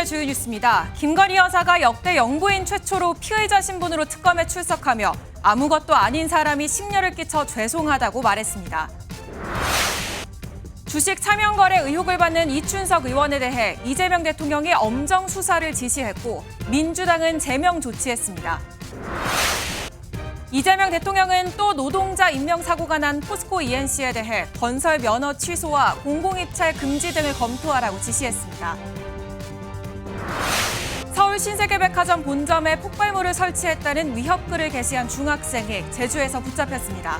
주요 뉴스입니다. 김건희 여사가 역대 영부인 최초로 피의자 신분으로 특검에 출석하며 아무것도 아닌 사람이 심려를 끼쳐 죄송하다고 말했습니다. 주식 차명 거래 의혹을 받는 이춘석 의원에 대해 이재명 대통령이 엄정 수사를 지시했고 민주당은 제명 조치했습니다. 이재명 대통령은 또 노동자 임명 사고가 난 포스코 ENC에 대해 건설 면허 취소와 공공입찰 금지 등을 검토하라고 지시했습니다. 서울 신세계백화점 본점에 폭발물을 설치했다는 위협글을 게시한 중학생이 제주에서 붙잡혔습니다.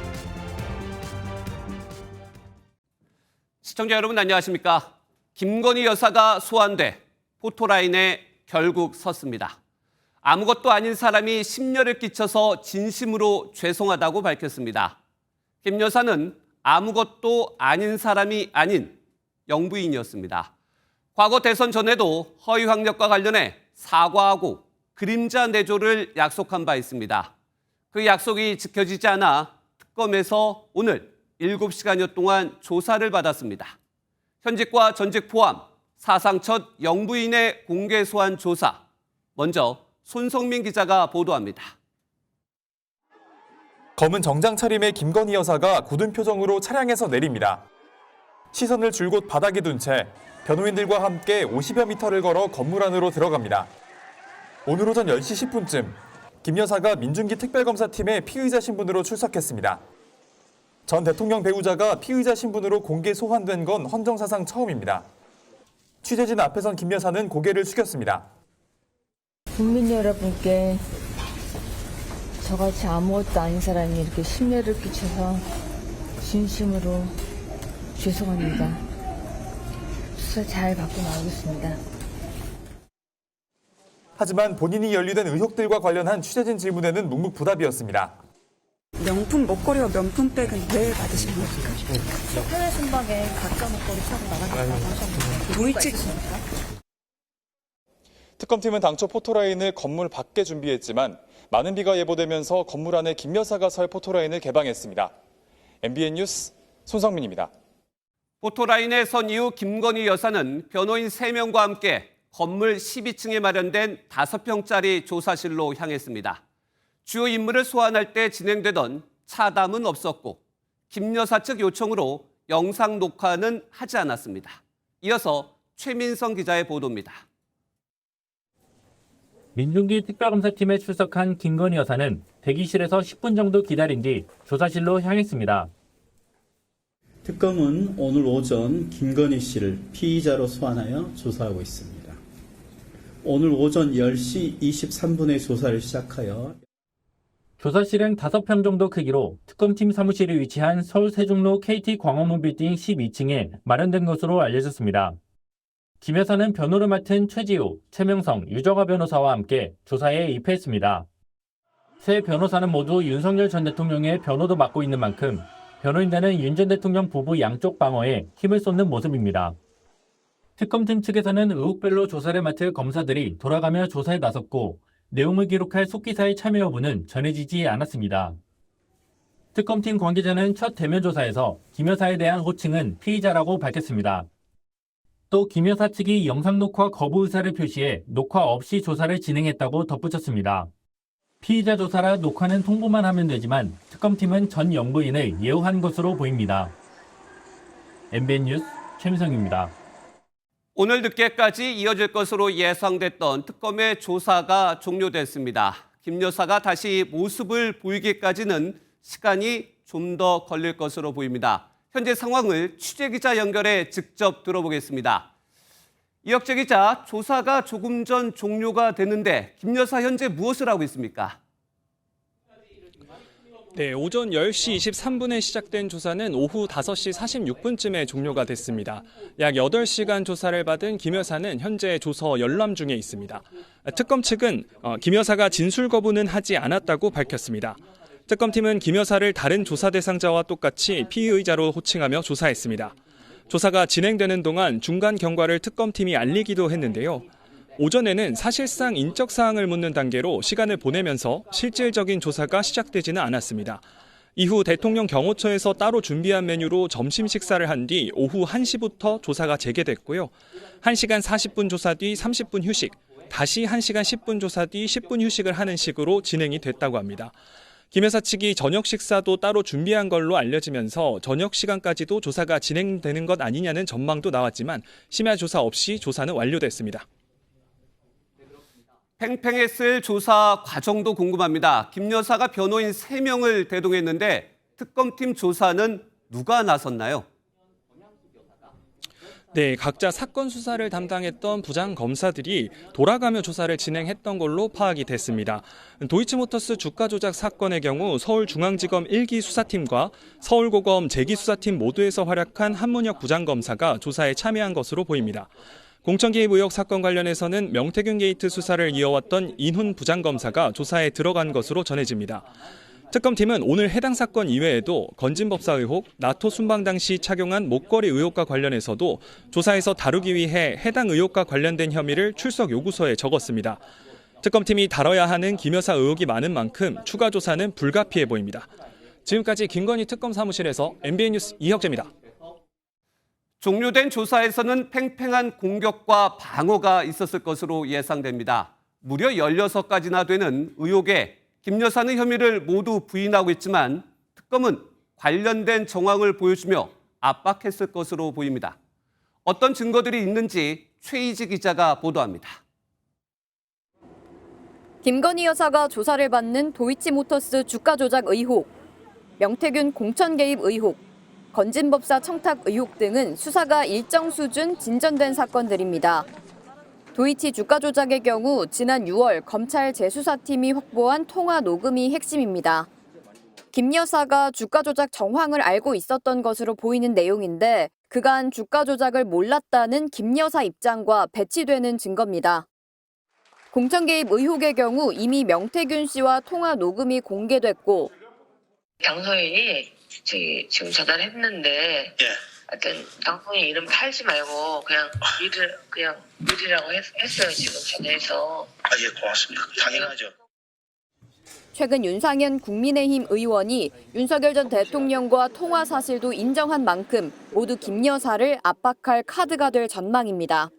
시청자 여러분 안녕하십니까? 김건희 여사가 소환돼 포토라인에 결국 섰습니다. 아무것도 아닌 사람이 심려를 끼쳐서 진심으로 죄송하다고 밝혔습니다. 김 여사는 아무것도 아닌 사람이 아닌 영부인이었습니다. 과거 대선 전에도 허위 학력과 관련해 사과하고 그림자 내조를 약속한 바 있습니다. 그 약속이 지켜지지 않아 특검에서 오늘 7시간여 동안 조사를 받았습니다. 현직과 전직 포함 사상 첫 영부인의 공개 소환 조사. 먼저 손성민 기자가 보도합니다. 검은 정장 차림의 김건희 여사가 굳은 표정으로 차량에서 내립니다. 시선을 줄곧 바닥에 둔 채 변호인들과 함께 50여 미터를 걸어 건물 안으로 들어갑니다. 오늘 오전 10시 10분쯤 김 여사가 민중기 특별검사팀의 피의자 신분으로 출석했습니다. 전 대통령 배우자가 피의자 신분으로 공개 소환된 건 헌정사상 처음입니다. 취재진 앞에선 김 여사는 고개를 숙였습니다. 국민 여러분께 저같이 아무것도 아닌 사람이 이렇게 심려를 끼쳐서 진심으로 죄송합니다. 수사 잘 받고 나오겠습니다. 하지만 본인이 연루된 의혹들과 관련한 취재진 질문에는 묵묵부답이었습니다. 명품 목걸이와 명품백은 왜 받으신 겁니까? 해외 순방에 가짜 목걸이 사고 나가셨다고 하셨는데 무의식입니까? 특검팀은 당초 포토라인을 건물 밖에 준비했지만 많은 비가 예보되면서 건물 안에 김 여사가 설 포토라인을 개방했습니다. MBN 뉴스 손성민입니다. 포토라인에 선 이후 김건희 여사는 변호인 3명과 함께 건물 12층에 마련된 5평짜리 조사실로 향했습니다. 주요 인물을 소환할 때 진행되던 차담은 없었고 김 여사 측 요청으로 영상 녹화는 하지 않았습니다. 이어서 최민성 기자의 보도입니다. 민중기 특별검사팀에 출석한 김건희 여사는 대기실에서 10분 정도 기다린 뒤 조사실로 향했습니다. 특검은 오늘 오전 김건희 씨를 피의자로 소환하여 조사하고 있습니다. 오늘 오전 10시 23분에 조사를 시작하여 조사실은 5평 정도 크기로 특검팀 사무실이 위치한 서울 세종로 KT 광화문 빌딩 12층에 마련된 것으로 알려졌습니다. 김 여사는 변호를 맡은 최지우, 최명성, 유정아 변호사와 함께 조사에 입회했습니다. 세 변호사는 모두 윤석열 전 대통령의 변호도 맡고 있는 만큼 변호인단은 윤 전 대통령 부부 양쪽 방어에 힘을 쏟는 모습입니다. 특검팀 측에서는 의혹별로 조사를 맡을 검사들이 돌아가며 조사에 나섰고 내용을 기록할 속기사의 참여 여부는 전해지지 않았습니다. 특검팀 관계자는 첫 대면 조사에서 김 여사에 대한 호칭은 피의자라고 밝혔습니다. 또 김 여사 측이 영상 녹화 거부 의사를 표시해 녹화 없이 조사를 진행했다고 덧붙였습니다. 피의자 조사라 녹화는 통보만 하면 되지만 특검팀은 전 영부인을 예우한 것으로 보입니다. MBN 뉴스 최민성입니다. 오늘 늦게까지 이어질 것으로 예상됐던 특검의 조사가 종료됐습니다. 김 여사가 다시 모습을 보이기까지는 시간이 좀 더 걸릴 것으로 보입니다. 현재 상황을 취재기자 연결해 직접 들어보겠습니다. 이혁재 기자, 조사가 조금 전 종료가 됐는데 김 여사 현재 무엇을 하고 있습니까? 네, 오전 10시 23분에 시작된 조사는 오후 5시 46분쯤에 종료가 됐습니다. 약 8시간 조사를 받은 김 여사는 현재 조서 열람 중에 있습니다. 특검 측은 김 여사가 진술 거부는 하지 않았다고 밝혔습니다. 특검팀은 김 여사를 다른 조사 대상자와 똑같이 피의자로 호칭하며 조사했습니다. 조사가 진행되는 동안 중간 경과를 특검팀이 알리기도 했는데요. 오전에는 사실상 인적 사항을 묻는 단계로 시간을 보내면서 실질적인 조사가 시작되지는 않았습니다. 이후 대통령 경호처에서 따로 준비한 메뉴로 점심 식사를 한 뒤 오후 1시부터 조사가 재개됐고요. 1시간 40분 조사 뒤 30분 휴식, 다시 1시간 10분 조사 뒤 10분 휴식을 하는 식으로 진행이 됐다고 합니다. 김 여사 측이 저녁 식사도 따로 준비한 걸로 알려지면서 저녁 시간까지도 조사가 진행되는 것 아니냐는 전망도 나왔지만 심야 조사 없이 조사는 완료됐습니다. 팽팽했을 조사 과정도 궁금합니다. 김 여사가 변호인 3명을 대동했는데 특검팀 조사는 누가 나섰나요? 네, 각자 사건 수사를 담당했던 부장 검사들이 돌아가며 조사를 진행했던 걸로 파악이 됐습니다. 도이치모터스 주가 조작 사건의 경우 서울중앙지검 1기 수사팀과 서울고검 제2수사팀 모두에서 활약한 한문혁 부장검사가 조사에 참여한 것으로 보입니다. 공천 개입 의혹 사건 관련해서는 명태균 게이트 수사를 이어왔던 인훈 부장검사가 조사에 들어간 것으로 전해집니다. 특검팀은 오늘 해당 사건 이외에도 건진법사 의혹, 나토 순방 당시 착용한 목걸이 의혹과 관련해서도 조사에서 다루기 위해 해당 의혹과 관련된 혐의를 출석 요구서에 적었습니다. 특검팀이 다뤄야 하는 김 여사 의혹이 많은 만큼 추가 조사는 불가피해 보입니다. 지금까지 김건희 특검 사무실에서 MBN 뉴스 이혁재입니다. 종료된 조사에서는 팽팽한 공격과 방어가 있었을 것으로 예상됩니다. 무려 16가지나 되는 의혹에 김 여사는 혐의를 모두 부인하고 있지만 특검은 관련된 정황을 보여주며 압박했을 것으로 보입니다. 어떤 증거들이 있는지 최희지 기자가 보도합니다. 김건희 여사가 조사를 받는 도이치모터스 주가 조작 의혹, 명태균 공천 개입 의혹, 건진법사 청탁 의혹 등은 수사가 일정 수준 진전된 사건들입니다. 도이치 주가 조작의 경우 지난 6월 검찰 재수사팀이 확보한 통화 녹음이 핵심입니다. 김 여사가 주가 조작 정황을 알고 있었던 것으로 보이는 내용인데 그간 주가 조작을 몰랐다는 김 여사 입장과 배치되는 증거입니다. 공천 개입 의혹의 경우 이미 명태균 씨와 통화 녹음이 공개됐고 당선인이 지금 전화했는데 하여튼 당선인 이름 팔지 말고 그냥 미리라고 했어요. 지금 전화해서. 예, 고맙습니다. 당연하죠. 최근 윤상현 국민의힘 의원이 윤석열 전 대통령과 통화 사실도 인정한 만큼 모두 김 여사를 압박할 카드가 될 전망입니다.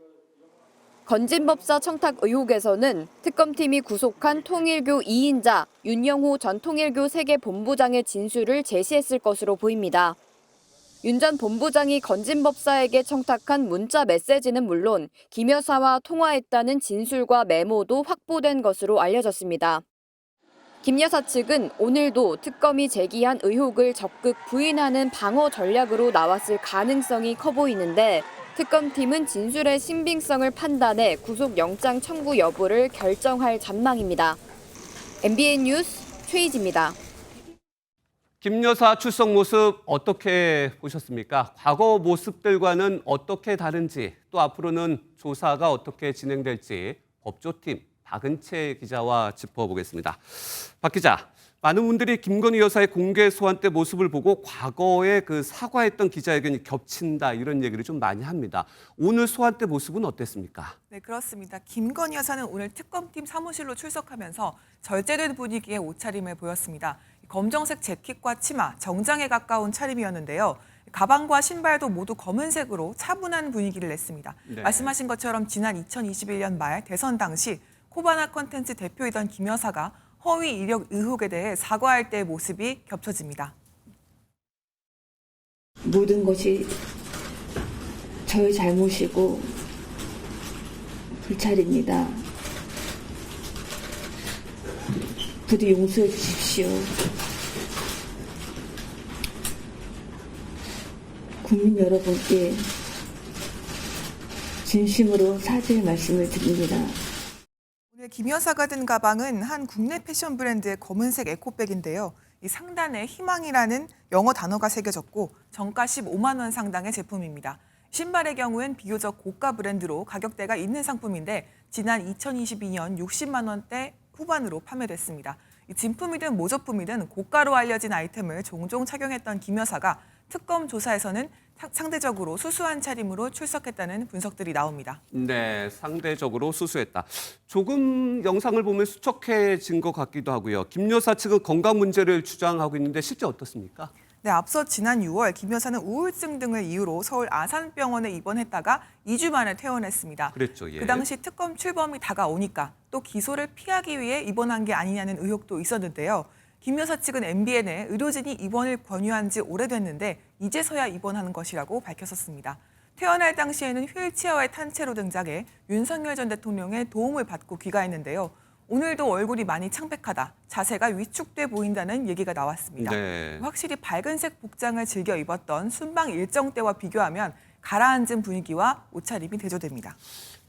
건진법사 청탁 의혹에서는 특검팀이 구속한 통일교 2인자 윤영호 전 통일교 세계본부장의 진술을 제시했을 것으로 보입니다. 윤 전 본부장이 건진법사에게 청탁한 문자 메시지는 물론 김 여사와 통화했다는 진술과 메모도 확보된 것으로 알려졌습니다. 김 여사 측은 오늘도 특검이 제기한 의혹을 적극 부인하는 방어 전략으로 나왔을 가능성이 커 보이는데 특검팀은 진술의 신빙성을 판단해 구속영장 청구 여부를 결정할 전망입니다. MBN 뉴스 최희지입니다. 김 여사 출석 모습 어떻게 보셨습니까? 과거 모습들과는 어떻게 다른지, 또 앞으로는 조사가 어떻게 진행될지 법조팀 박은채 기자와 짚어보겠습니다. 박 기자, 많은 분들이 김건희 여사의 공개 소환 때 모습을 보고 과거에 그 사과했던 기자회견이 겹친다 이런 얘기를 좀 많이 합니다. 오늘 소환 때 모습은 어땠습니까? 네, 그렇습니다. 김건희 여사는 오늘 특검팀 사무실로 출석하면서 절제된 분위기의 옷차림을 보였습니다. 검정색 재킷과 치마, 정장에 가까운 차림이었는데요. 가방과 신발도 모두 검은색으로 차분한 분위기를 냈습니다. 네. 말씀하신 것처럼 지난 2021년 말 대선 당시 코바나 컨텐츠 대표이던 김 여사가 허위 이력 의혹에 대해 사과할 때의 모습이 겹쳐집니다. 모든 것이 저의 잘못이고 불찰입니다. 부디 용서해 주십시오. 국민 여러분께 진심으로 사죄의 말씀을 드립니다. 오늘 김 여사가 든 가방은 한 국내 패션 브랜드의 검은색 에코백인데요. 이 상단에 희망이라는 영어 단어가 새겨졌고 정가 15만 원 상당의 제품입니다. 신발의 경우엔 비교적 고가 브랜드로 가격대가 있는 상품인데 지난 2022년 60만 원대 후반으로 판매됐습니다. 이 진품이든 모조품이든 고가로 알려진 아이템을 종종 착용했던 김 여사가 특검 조사에서는 상대적으로 수수한 차림으로 출석했다는 분석들이 나옵니다. 네, 상대적으로 수수했다. 조금 영상을 보면 수척해진 것 같기도 하고요. 김 여사 측은 건강 문제를 주장하고 있는데 실제 어떻습니까? 네, 앞서 지난 6월 김 여사는 우울증 등을 이유로 서울 아산병원에 입원했다가 2주 만에 퇴원했습니다. 그랬죠. 예. 그 당시 특검 출범이 다가오니까 또 기소를 피하기 위해 입원한 게 아니냐는 의혹도 있었는데요. 김 여사 측은 MBN에 의료진이 입원을 권유한 지 오래됐는데 이제서야 입원하는 것이라고 밝혔었습니다. 퇴원할 당시에는 휠체어에 탄 채로 등장해 윤석열 전 대통령의 도움을 받고 귀가했는데요. 오늘도 얼굴이 많이 창백하다, 자세가 위축돼 보인다는 얘기가 나왔습니다. 네. 확실히 밝은색 복장을 즐겨 입었던 순방 일정 때와 비교하면 가라앉은 분위기와 옷차림이 대조됩니다.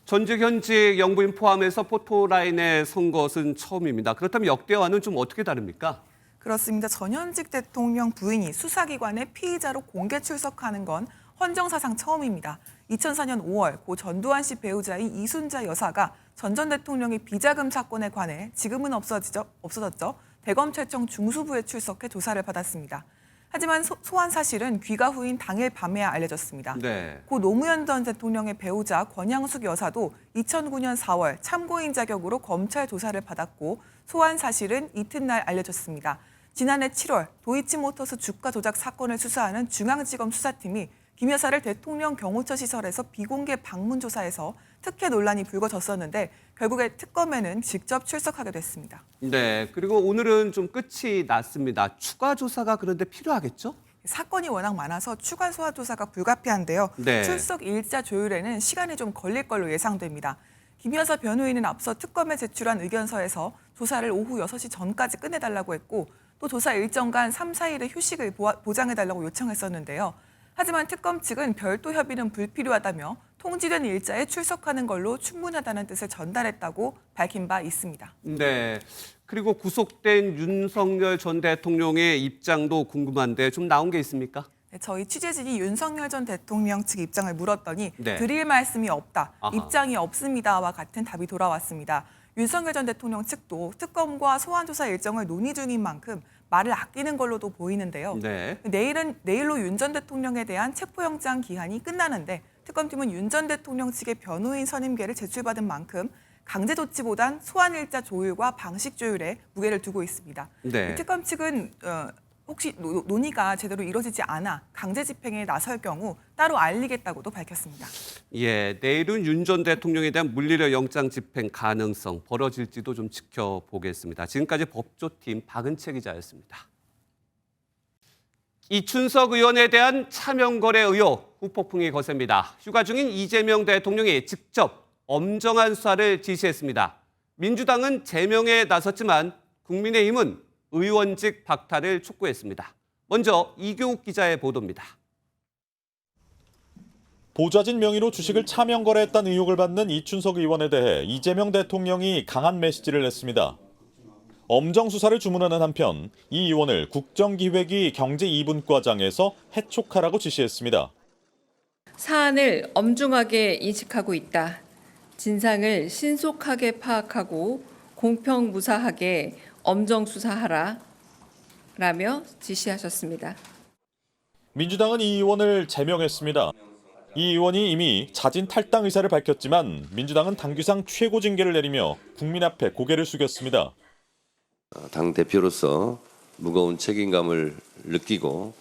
전직 현직 영부인 포함해서 포토라인에 선 것은 처음입니다. 그렇다면 역대와는 좀 어떻게 다릅니까? 그렇습니다. 전현직 대통령 부인이 수사기관에 피의자로 공개 출석하는 건 헌정사상 처음입니다. 2004년 5월 고 전두환 씨 배우자인 이순자 여사가 전 대통령의 비자금 사건에 관해 지금은 없어졌죠. 대검찰청 중수부에 출석해 조사를 받았습니다. 하지만 소환 사실은 귀가 후인 당일 밤에야 알려졌습니다. 네. 고 노무현 전 대통령의 배우자 권양숙 여사도 2009년 4월 참고인 자격으로 검찰 조사를 받았고 소환 사실은 이튿날 알려졌습니다. 지난해 7월 도이치모터스 주가 조작 사건을 수사하는 중앙지검 수사팀이 김 여사를 대통령 경호처 시설에서 비공개 방문 조사해서 특혜 논란이 불거졌었는데 결국에 특검에는 직접 출석하게 됐습니다. 네, 그리고 오늘은 좀 끝이 났습니다. 추가 조사가 그런데 필요하겠죠? 사건이 워낙 많아서 추가 소환 조사가 불가피한데요. 네. 출석 일자 조율에는 시간이 좀 걸릴 걸로 예상됩니다. 김 여사 변호인은 앞서 특검에 제출한 의견서에서 조사를 오후 6시 전까지 끝내달라고 했고 또 조사 일정간 3, 4일의 휴식을 보장해달라고 요청했었는데요. 하지만 특검 측은 별도 협의는 불필요하다며 통지된 일자에 출석하는 걸로 충분하다는 뜻을 전달했다고 밝힌 바 있습니다. 네, 그리고 구속된 윤석열 전 대통령의 입장도 궁금한데 좀 나온 게 있습니까? 네, 저희 취재진이 윤석열 전 대통령 측 입장을 물었더니 네. 드릴 말씀이 없다, 아하. 입장이 없습니다와 같은 답이 돌아왔습니다. 윤석열 전 대통령 측도 특검과 소환조사 일정을 논의 중인 만큼 말을 아끼는 걸로도 보이는데요. 네. 내일로 윤 전 대통령에 대한 체포영장 기한이 끝나는데 특검팀은 윤 전 대통령 측의 변호인 선임계를 제출받은 만큼 강제 조치보단 소환 일자 조율과 방식 조율에 무게를 두고 있습니다. 네. 특검 측은 혹시 논의가 제대로 이루어지지 않아 강제 집행에 나설 경우 따로 알리겠다고도 밝혔습니다. 예, 내일은 윤 전 대통령에 대한 물리력 영장 집행 가능성 벌어질지도 좀 지켜보겠습니다. 지금까지 법조팀 박은채 기자였습니다. 이춘석 의원에 대한 차명 거래 의혹 후폭풍이 거셉니다. 휴가 중인 이재명 대통령이 직접 엄정한 수사를 지시했습니다. 민주당은 제명에 나섰지만 국민의힘은 의원직 박탈을 촉구했습니다. 먼저 이교욱 기자의 보도입니다. 보좌진 명의로 주식을 차명 거래했다는 의혹을 받는 이춘석 의원에 대해 이재명 대통령이 강한 메시지를 냈습니다. 엄정 수사를 주문하는 한편 이 의원을 국정기획위 경제 2분과장에서 해촉하라고 지시했습니다. 사안을 엄중하게 인식하고 있다. 진상을 신속하게 파악하고 공평무사하게 엄정 수사하라 라며 지시하셨습니다. 민주당은 이 의원을 제명했습니다. 이 의원이 이미 자진 탈당 의사를 밝혔지만 민주당은 당규상 최고 징계를 내리며 국민 앞에 고개를 숙였습니다. 당 대표로서 무거운 책임감을 느끼고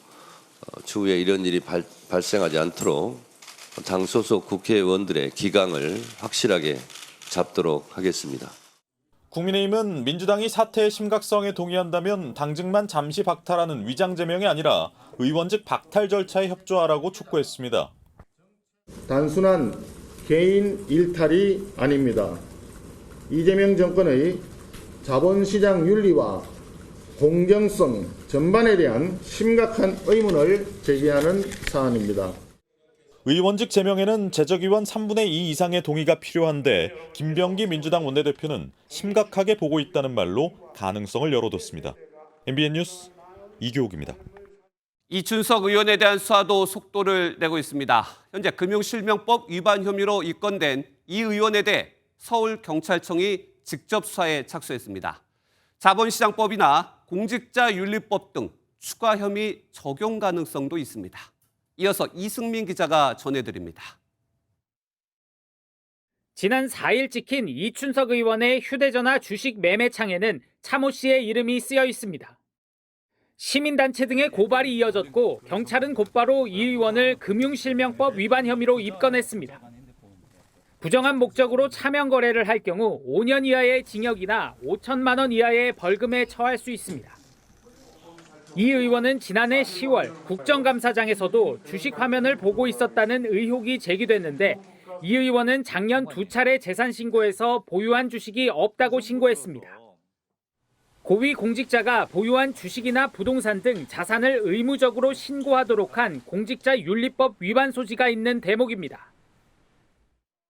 추후에 이런 일이 발생하지 않도록 당 소속 국회의원들의 기강을 확실하게 잡도록 하겠습니다. 국민의힘은 민주당이 사태의 심각성에 동의한다면 당직만 잠시 박탈하는 위장 제명이 아니라 의원직 박탈 절차에 협조하라고 촉구했습니다. 단순한 개인 일탈이 아닙니다. 이재명 정권의 자본시장 윤리와 공정성 전반에 대한 심각한 의문을 제기하는 사안입니다. 의원직 제명에는 재적의원 3분의 2 이상의 동의가 필요한데 김병기 민주당 원내대표는 심각하게 보고 있다는 말로 가능성을 열어뒀습니다. MBN 뉴스 이교욱입니다. 이춘석 의원에 대한 수사도 속도를 내고 있습니다. 현재 금융실명법 위반 혐의로 입건된 이 의원에 대해 서울경찰청이 직접 수사에 착수했습니다. 자본시장법이나 공직자윤리법 등 추가 혐의 적용 가능성도 있습니다. 이어서 이승민 기자가 전해드립니다. 지난 4일 찍힌 이춘석 의원의 휴대전화 주식 매매창에는 차모 씨의 이름이 쓰여 있습니다. 시민단체 등의 고발이 이어졌고 경찰은 곧바로 이 의원을 금융실명법 위반 혐의로 입건했습니다. 부정한 목적으로 차명 거래를 할 경우 5년 이하의 징역이나 5천만 원 이하의 벌금에 처할 수 있습니다. 이 의원은 지난해 10월 국정감사장에서도 주식 화면을 보고 있었다는 의혹이 제기됐는데 이 의원은 작년 2차례 재산 신고에서 보유한 주식이 없다고 신고했습니다. 고위 공직자가 보유한 주식이나 부동산 등 자산을 의무적으로 신고하도록 한 공직자윤리법 위반 소지가 있는 대목입니다.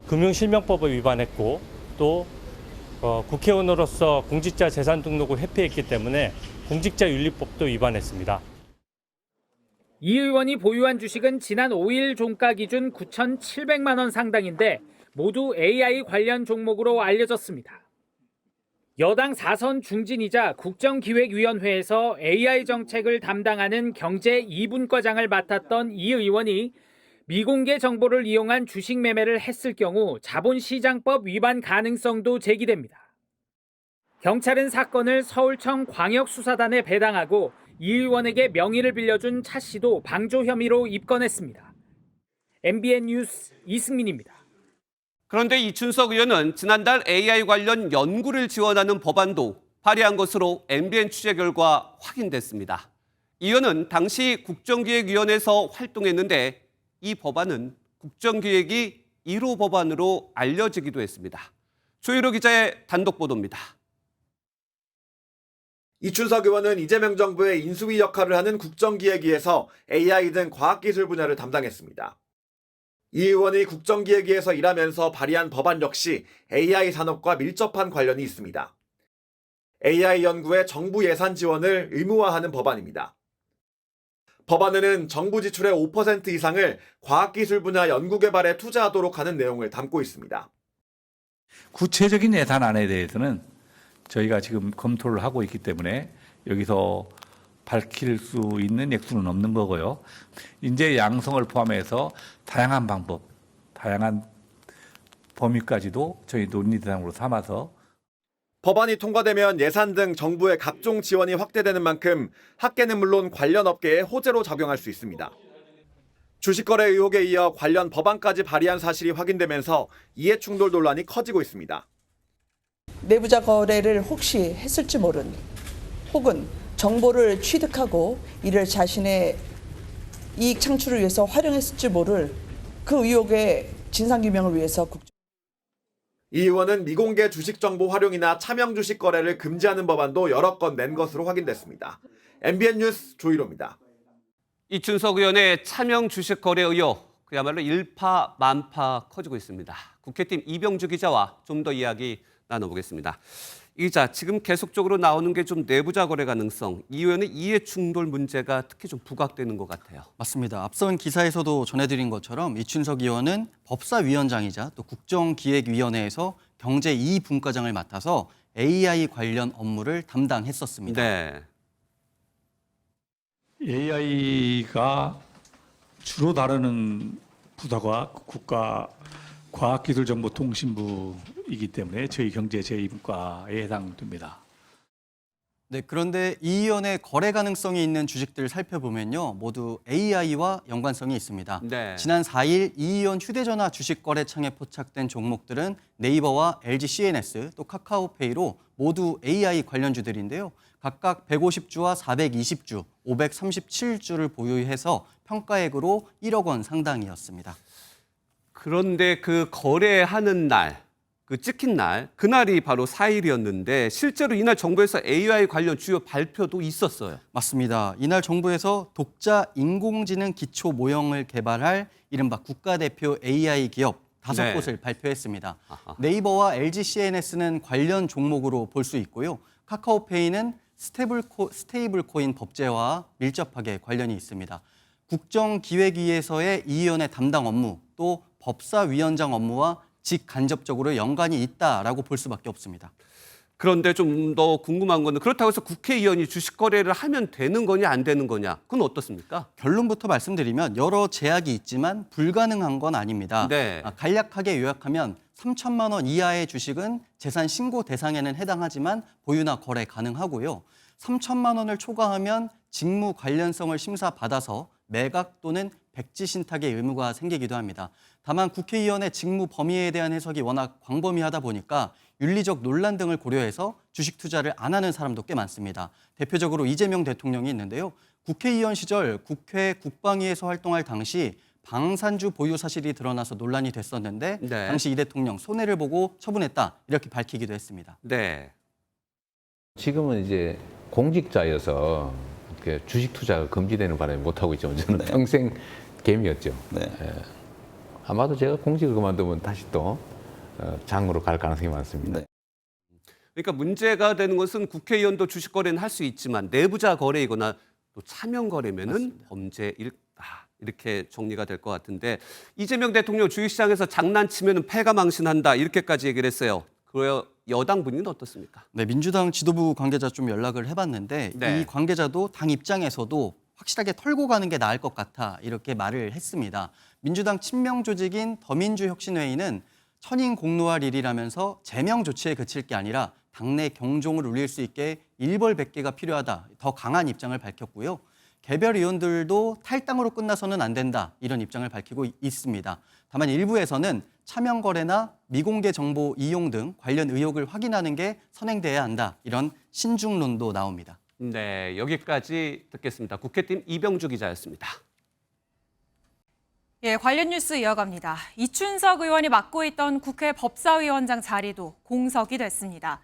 금융실명법을 위반했고 또 국회의원으로서 공직자 재산 등록을 회피했기 때문에 공직자윤리법도 위반했습니다. 이 의원이 보유한 주식은 지난 5일 종가 기준 9,700만 원 상당인데 모두 AI 관련 종목으로 알려졌습니다. 여당 4선 중진이자 국정기획위원회에서 AI 정책을 담당하는 경제 2분과장을 맡았던 이 의원이 미공개 정보를 이용한 주식 매매를 했을 경우 자본시장법 위반 가능성도 제기됩니다. 경찰은 사건을 서울청 광역수사단에 배당하고 이 의원에게 명의를 빌려준 차 씨도 방조 혐의로 입건했습니다. MBN 뉴스 이승민입니다. 그런데 이춘석 의원은 지난달 AI 관련 연구를 지원하는 법안도 발의한 것으로 MBN 취재 결과 확인됐습니다. 이 의원은 당시 국정기획위원회에서 활동했는데 이 법안은 국정기획이 1호 법안으로 알려지기도 했습니다. 조희로 기자의 단독 보도입니다. 이춘석 의원은 이재명 정부의 인수위 역할을 하는 국정기획위에서 AI 등 과학기술 분야를 담당했습니다. 이 의원이 국정기획위에서 일하면서 발의한 법안 역시 AI 산업과 밀접한 관련이 있습니다. AI 연구의 정부 예산 지원을 의무화하는 법안입니다. 법안에는 정부 지출의 5% 이상을 과학기술 분야 연구개발에 투자하도록 하는 내용을 담고 있습니다. 구체적인 예산안에 대해서는 저희가 지금 검토를 하고 있기 때문에 여기서 밝힐 수 있는 액수는 없는 거고요. 인재 양성을 포함해서 다양한 방법, 다양한 범위까지도 저희 논의 대상으로 삼아서 법안이 통과되면 예산 등 정부의 각종 지원이 확대되는 만큼 학계는 물론 관련 업계에 호재로 작용할 수 있습니다. 주식거래 의혹에 이어 관련 법안까지 발의한 사실이 확인되면서 이해충돌 논란이 커지고 있습니다. 내부자 거래를 혹시 했을지 모르는 혹은 정보를 취득하고 이를 자신의 이익 창출을 위해서 활용했을지 모를 그 의혹의 진상규명을 위해서 이 의원은 미공개 주식 정보 활용이나 차명 주식 거래를 금지하는 법안도 여러 건 낸 것으로 확인됐습니다. MBN 뉴스 조희로입니다. 이춘석 의원의 차명 주식 거래 의혹, 그야말로 일파만파 커지고 있습니다. 국회팀 이병주 기자와 좀 더 이야기 나눠보겠습니다. 이 기자, 지금 계속적으로 나오는 게 좀 내부자 거래 가능성, 이 의원의 이해 충돌 문제가 특히 좀 부각되는 것 같아요. 맞습니다. 앞선 기사에서도 전해드린 것처럼 이춘석 의원은 법사위원장이자 또 국정기획위원회에서 경제 2분과장을 맡아서 AI 관련 업무를 담당했었습니다. 네. AI가 주로 다루는 부서가 국가과학기술정보통신부이기 때문에 저희 경제 제2분과에 해당됩니다. 네, 그런데 이 의원의 거래 가능성이 있는 주식들을 살펴보면요, 모두 AI와 연관성이 있습니다. 네. 지난 4일 이 의원 휴대전화 주식 거래창에 포착된 종목들은 네이버와 LG CNS 또 카카오페이로 모두 AI 관련주들인데요. 각각 150주와 420주, 537주를 보유해서 평가액으로 1억 원 상당이었습니다. 그런데 그 거래하는 날, 그 찍힌 날, 그날이 바로 4일이었는데 실제로 이날 정부에서 AI 관련 주요 발표도 있었어요. 맞습니다. 이날 정부에서 독자 인공지능 기초 모형을 개발할 이른바 국가대표 AI 기업 5곳을 발표했습니다. 네이버와 LG CNS는 관련 종목으로 볼 수 있고요. 카카오페이는 스테이블 코인 법제화와 밀접하게 관련이 있습니다. 국정기획위에서의 이 의원의 담당 업무, 또 법사위원장 업무와 직간접적으로 연관이 있다라고 볼 수밖에 없습니다. 그런데 좀 더 궁금한 건 그렇다고 해서 국회의원이 주식 거래를 하면 되는 거냐 안 되는 거냐 그건 어떻습니까? 결론부터 말씀드리면 여러 제약이 있지만 불가능한 건 아닙니다. 네. 간략하게 요약하면 3천만 원 이하의 주식은 재산 신고 대상에는 해당하지만 보유나 거래 가능하고요. 3천만 원을 초과하면 직무 관련성을 심사받아서 매각 또는 백지 신탁의 의무가 생기기도 합니다. 다만 국회의원의 직무 범위에 대한 해석이 워낙 광범위하다 보니까 윤리적 논란 등을 고려해서 주식 투자를 안 하는 사람도 꽤 많습니다. 대표적으로 이재명 대통령이 있는데요. 국회의원 시절 국회 국방위에서 활동할 당시 방산주 보유 사실이 드러나서 논란이 됐었는데 네. 당시 이 대통령 손해를 보고 처분했다 이렇게 밝히기도 했습니다. 네. 지금은 이제 공직자여서 이렇게 주식 투자가 금지되는 바람에 못하고 있죠. 저는 평생 개미였죠. 아마도 제가 공직을 그만두면 다시 또 장으로 갈 가능성이 많습니다. 그러니까 문제가 되는 것은 국회의원도 주식 거래는 할 수 있지만 내부자 거래이거나 또 차명 거래면은 범죄일 이렇게 정리가 될 것 같은데 이재명 대통령 주식시장에서 장난치면은 패가망신한다 이렇게까지 얘기를 했어요. 그래요. 여당 분위기는 어떻습니까? 네, 민주당 지도부 관계자 좀 연락을 해봤는데 네. 이 관계자도 당 입장에서도 확실하게 털고 가는 게 나을 것 같아 이렇게 말을 했습니다. 민주당 친명 조직인 더민주혁신회의는 천인 공노할 일이라면서 제명 조치에 그칠 게 아니라 당내 경종을 울릴 수 있게 일벌백계가 필요하다. 더 강한 입장을 밝혔고요. 개별 의원들도 탈당으로 끝나서는 안 된다. 이런 입장을 밝히고 있습니다. 다만 일부에서는 차명 거래나 미공개 정보 이용 등 관련 의혹을 확인하는 게 선행돼야 한다. 이런 신중론도 나옵니다. 네, 여기까지 듣겠습니다. 국회팀 이병주 기자였습니다. 예, 관련 뉴스 이어갑니다. 이춘석 의원이 맡고 있던 국회 법사위원장 자리도 공석이 됐습니다.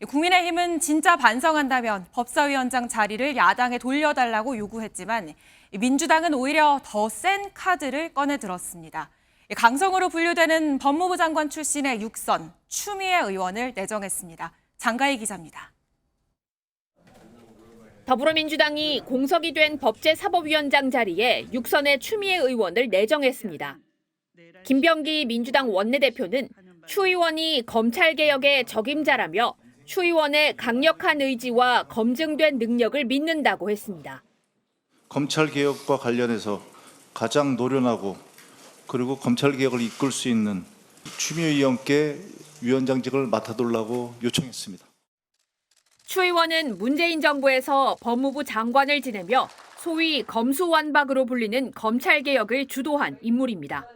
국민의힘은 진짜 반성한다면 법사위원장 자리를 야당에 돌려달라고 요구했지만 민주당은 오히려 더 센 카드를 꺼내 들었습니다. 강성으로 분류되는 법무부 장관 출신의 육선 추미애 의원을 내정했습니다. 장가희 기자입니다. 더불어민주당이 공석이 된 법제사법위원장 자리에 육선의 추미애 의원을 내정했습니다. 김병기 민주당 원내대표는 추 의원이 검찰개혁의 적임자라며 추 의원의 강력한 의지와 검증된 능력을 믿는다고 했습니다. 검찰개혁과 관련해서 가장 노련하고 그리고 검찰개혁을 이끌 수 있는 추미애 의원께 위원장직을 맡아달라고 요청했습니다. 추 의원은 문재인 정부에서 법무부 장관을 지내며 소위 검수완박으로 불리는 검찰개혁을 주도한 인물입니다.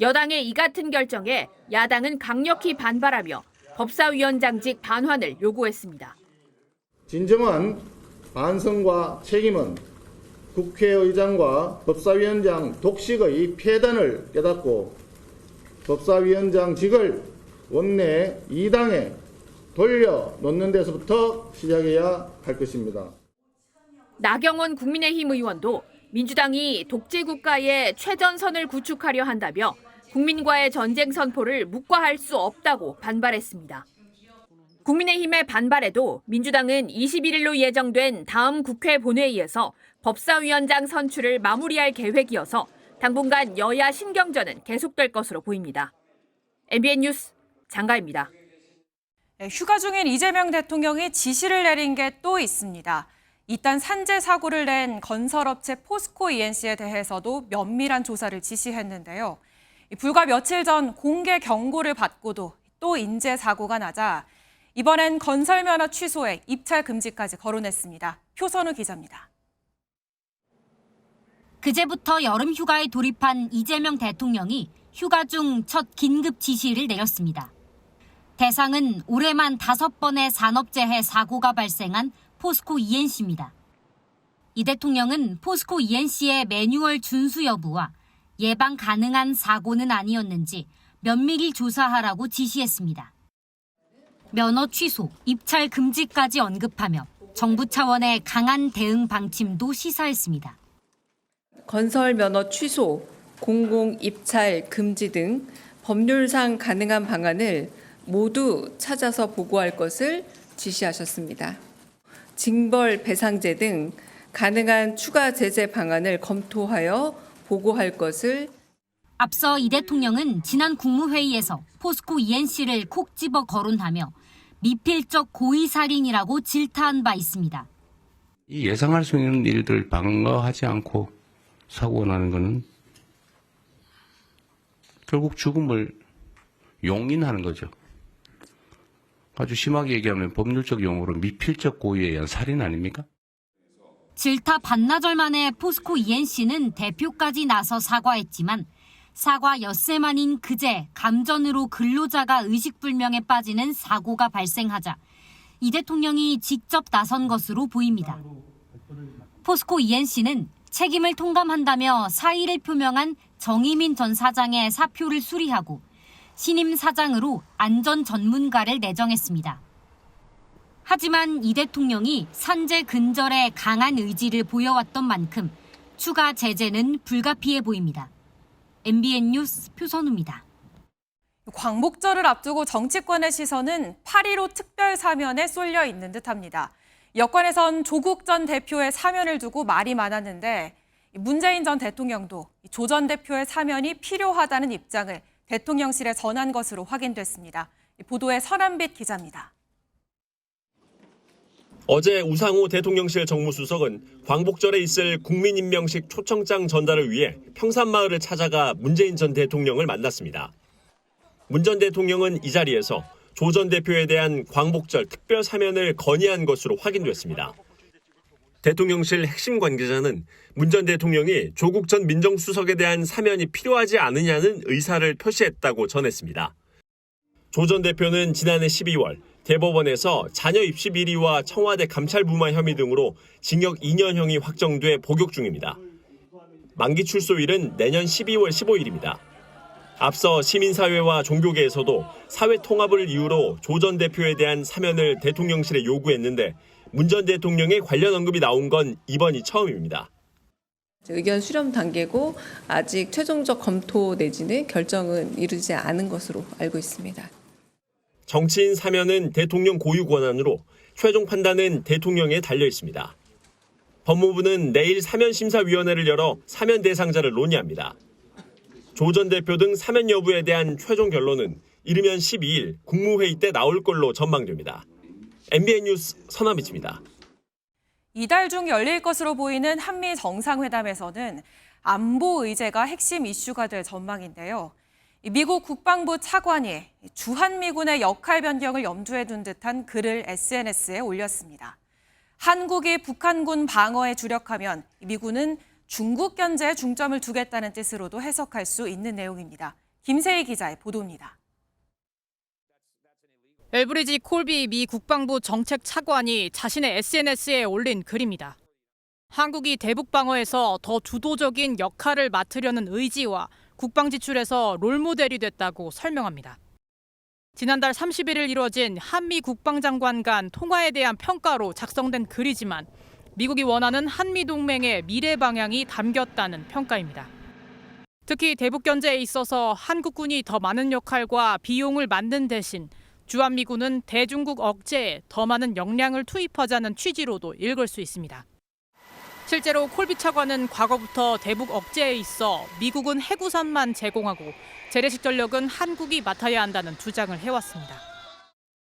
여당의 이 같은 결정에 야당은 강력히 반발하며 법사위원장직 반환을 요구했습니다. 진정한 반성과 책임은 국회의장과 법사위원장 독식의 폐단을 깨닫고 법사위원장직을 원내 2당에 돌려놓는 데서부터 시작해야 할 것입니다. 나경원 국민의힘 의원도 민주당이 독재국가의 최전선을 구축하려 한다며 국민과의 전쟁 선포를 묵과할 수 없다고 반발했습니다. 국민의힘의 반발에도 민주당은 21일로 예정된 다음 국회 본회의에서 법사위원장 선출을 마무리할 계획이어서 당분간 여야 신경전은 계속될 것으로 보입니다. MBN 뉴스 장가입니다. 휴가 중인 이재명 대통령이 지시를 내린 게 또 있습니다. 이딴 산재 사고를 낸 건설업체 포스코 ENC에 대해서도 면밀한 조사를 지시했는데요. 불과 며칠 전 공개 경고를 받고도 또 인재 사고가 나자 이번엔 건설 면허 취소에 입찰 금지까지 거론했습니다. 표선우 기자입니다. 그제부터 여름 휴가에 돌입한 이재명 대통령이 휴가 중 첫 긴급 지시를 내렸습니다. 대상은 올해만 5번의 산업재해 사고가 발생한 포스코 ENC입니다. 이 대통령은 포스코 ENC의 매뉴얼 준수 여부와 예방 가능한 사고는 아니었는지 면밀히 조사하라고 지시했습니다. 면허 취소, 입찰 금지까지 언급하며 정부 차원의 강한 대응 방침도 시사했습니다. 건설 면허 취소, 공공 입찰 금지 등 법률상 가능한 방안을 모두 찾아서 보고할 것을 지시하셨습니다. 징벌 배상제 등 가능한 추가 제재 방안을 검토하여 보고할 것을. 앞서 이 대통령은 지난 국무회의에서 포스코 ENC를 콕 집어 거론하며 미필적 고의살인이라고 질타한 바 있습니다. 이 예상할 수 있는 일들 방어하지 않고 사고가 나는 것은 결국 죽음을 용인하는 거죠. 아주 심하게 얘기하면 법률적 용어로 미필적 고의에 의한 살인 아닙니까? 질타 반나절 만에 포스코 ENC는 대표까지 나서 사과했지만 사과 엿새 만인 그제 감전으로 근로자가 의식불명에 빠지는 사고가 발생하자 이 대통령이 직접 나선 것으로 보입니다. 포스코 ENC는 책임을 통감한다며 사의를 표명한 정의민 전 사장의 사표를 수리하고 신임 사장으로 안전 전문가를 내정했습니다. 하지만 이 대통령이 산재 근절에 강한 의지를 보여왔던 만큼 추가 제재는 불가피해 보입니다. MBN 뉴스 표선우입니다. 광복절을 앞두고 정치권의 시선은 8.15 특별 사면에 쏠려 있는 듯합니다. 여권에선 조국 전 대표의 사면을 두고 말이 많았는데 문재인 전 대통령도 조 전 대표의 사면이 필요하다는 입장을 대통령실에 전한 것으로 확인됐습니다. 보도에 서남빛 기자입니다. 어제 우상호 대통령실 정무수석은 광복절에 있을 국민임명식 초청장 전달을 위해 평산마을을 찾아가 문재인 전 대통령을 만났습니다. 문 전 대통령은 이 자리에서 조 전 대표에 대한 광복절 특별 사면을 건의한 것으로 확인됐습니다. 대통령실 핵심 관계자는 문 전 대통령이 조국 전 민정수석에 대한 사면이 필요하지 않으냐는 의사를 표시했다고 전했습니다. 조 전 대표는 지난해 12월 대법원에서 자녀 입시 비리와 청와대 감찰 무마 혐의 등으로 징역 2년형이 확정돼 복역 중입니다. 만기 출소일은 내년 12월 15일입니다. 앞서 시민사회와 종교계에서도 사회 통합을 이유로 조 전 대표에 대한 사면을 대통령실에 요구했는데 문 전 대통령의 관련 언급이 나온 건 이번이 처음입니다. 의견 수렴 단계고 아직 최종적 검토 내지는 결정은 이르지 않은 것으로 알고 있습니다. 정치인 사면은 대통령 고유 권한으로 최종 판단은 대통령에 달려 있습니다. 법무부는 내일 사면심사위원회를 열어 사면 대상자를 논의합니다. 조 전 대표 등 사면 여부에 대한 최종 결론은 이르면 12일 국무회의 때 나올 걸로 전망됩니다. MBN 뉴스 서남빛입니다. 이달 중 열릴 것으로 보이는 한미 정상회담에서는 안보 의제가 핵심 이슈가 될 전망인데요. 미국 국방부 차관이 주한미군의 역할 변경을 염두에 둔 듯한 글을 SNS에 올렸습니다. 한국이 북한군 방어에 주력하면 미군은 중국 견제에 중점을 두겠다는 뜻으로도 해석할 수 있는 내용입니다. 김세희 기자의 보도입니다. 엘브리지 콜비 미 국방부 정책 차관이 자신의 SNS에 올린 글입니다. 한국이 대북 방어에서 더 주도적인 역할을 맡으려는 의지와 국방 지출에서 롤모델이 됐다고 설명합니다. 지난달 31일 이뤄진 한미 국방장관 간 통화에 대한 평가로 작성된 글이지만 미국이 원하는 한미 동맹의 미래 방향이 담겼다는 평가입니다. 특히 대북 견제에 있어서 한국군이 더 많은 역할과 비용을 맡는 대신 주한미군은 대중국 억제에 더 많은 역량을 투입하자는 취지로도 읽을 수 있습니다. 실제로 콜비 차관은 과거부터 대북 억제에 있어 미국은 해구산만 제공하고 재래식 전력은 한국이 맡아야 한다는 주장을 해왔습니다.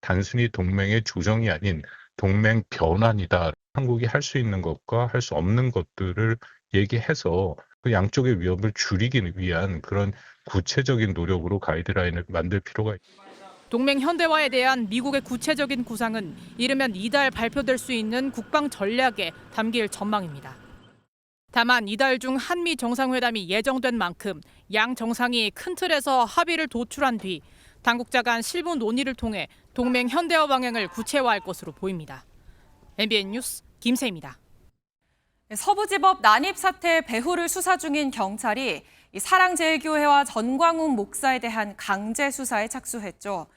단순히 동맹의 조정이 아닌 동맹 변환이다. 한국이 할 수 있는 것과 할 수 없는 것들을 얘기해서 그 양쪽의 위협을 줄이기 위한 그런 구체적인 노력으로 가이드라인을 만들 필요가 있습니다. 동맹 현대화에 대한 미국의 구체적인 구상은 이르면 이달 발표될 수 있는 국방 전략에 담길 전망입니다. 다만 이달 중 한미 정상회담이 예정된 만큼 양 정상이 큰 틀에서 합의를 도출한 뒤 당국자 간 실무 논의를 통해 동맹 현대화 방향을 구체화할 것으로 보입니다. MBN 뉴스 김세희입니다. 서부지법 난입 사태 배후를 수사 중인 경찰이 사랑제일교회와 전광훈 목사에 대한 강제 수사에 착수했죠.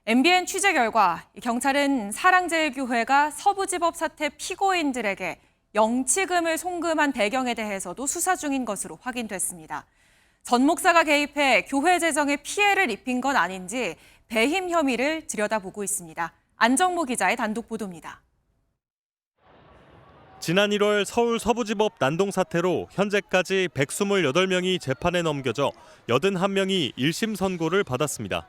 MBN 취재 결과 경찰은 사랑제일교회가 서부지법 사태 피고인들에게 영치금을 송금한 배경에 대해서도 수사 중인 것으로 확인됐습니다. 전 목사가 개입해 교회 재정에 피해를 입힌 건 아닌지 배임 혐의를 들여다보고 있습니다. 안정모 기자의 단독 보도입니다. 지난 1월 서울 서부지법 난동 사태로 현재까지 128명이 재판에 넘겨져 81명이 1심 선고를 받았습니다.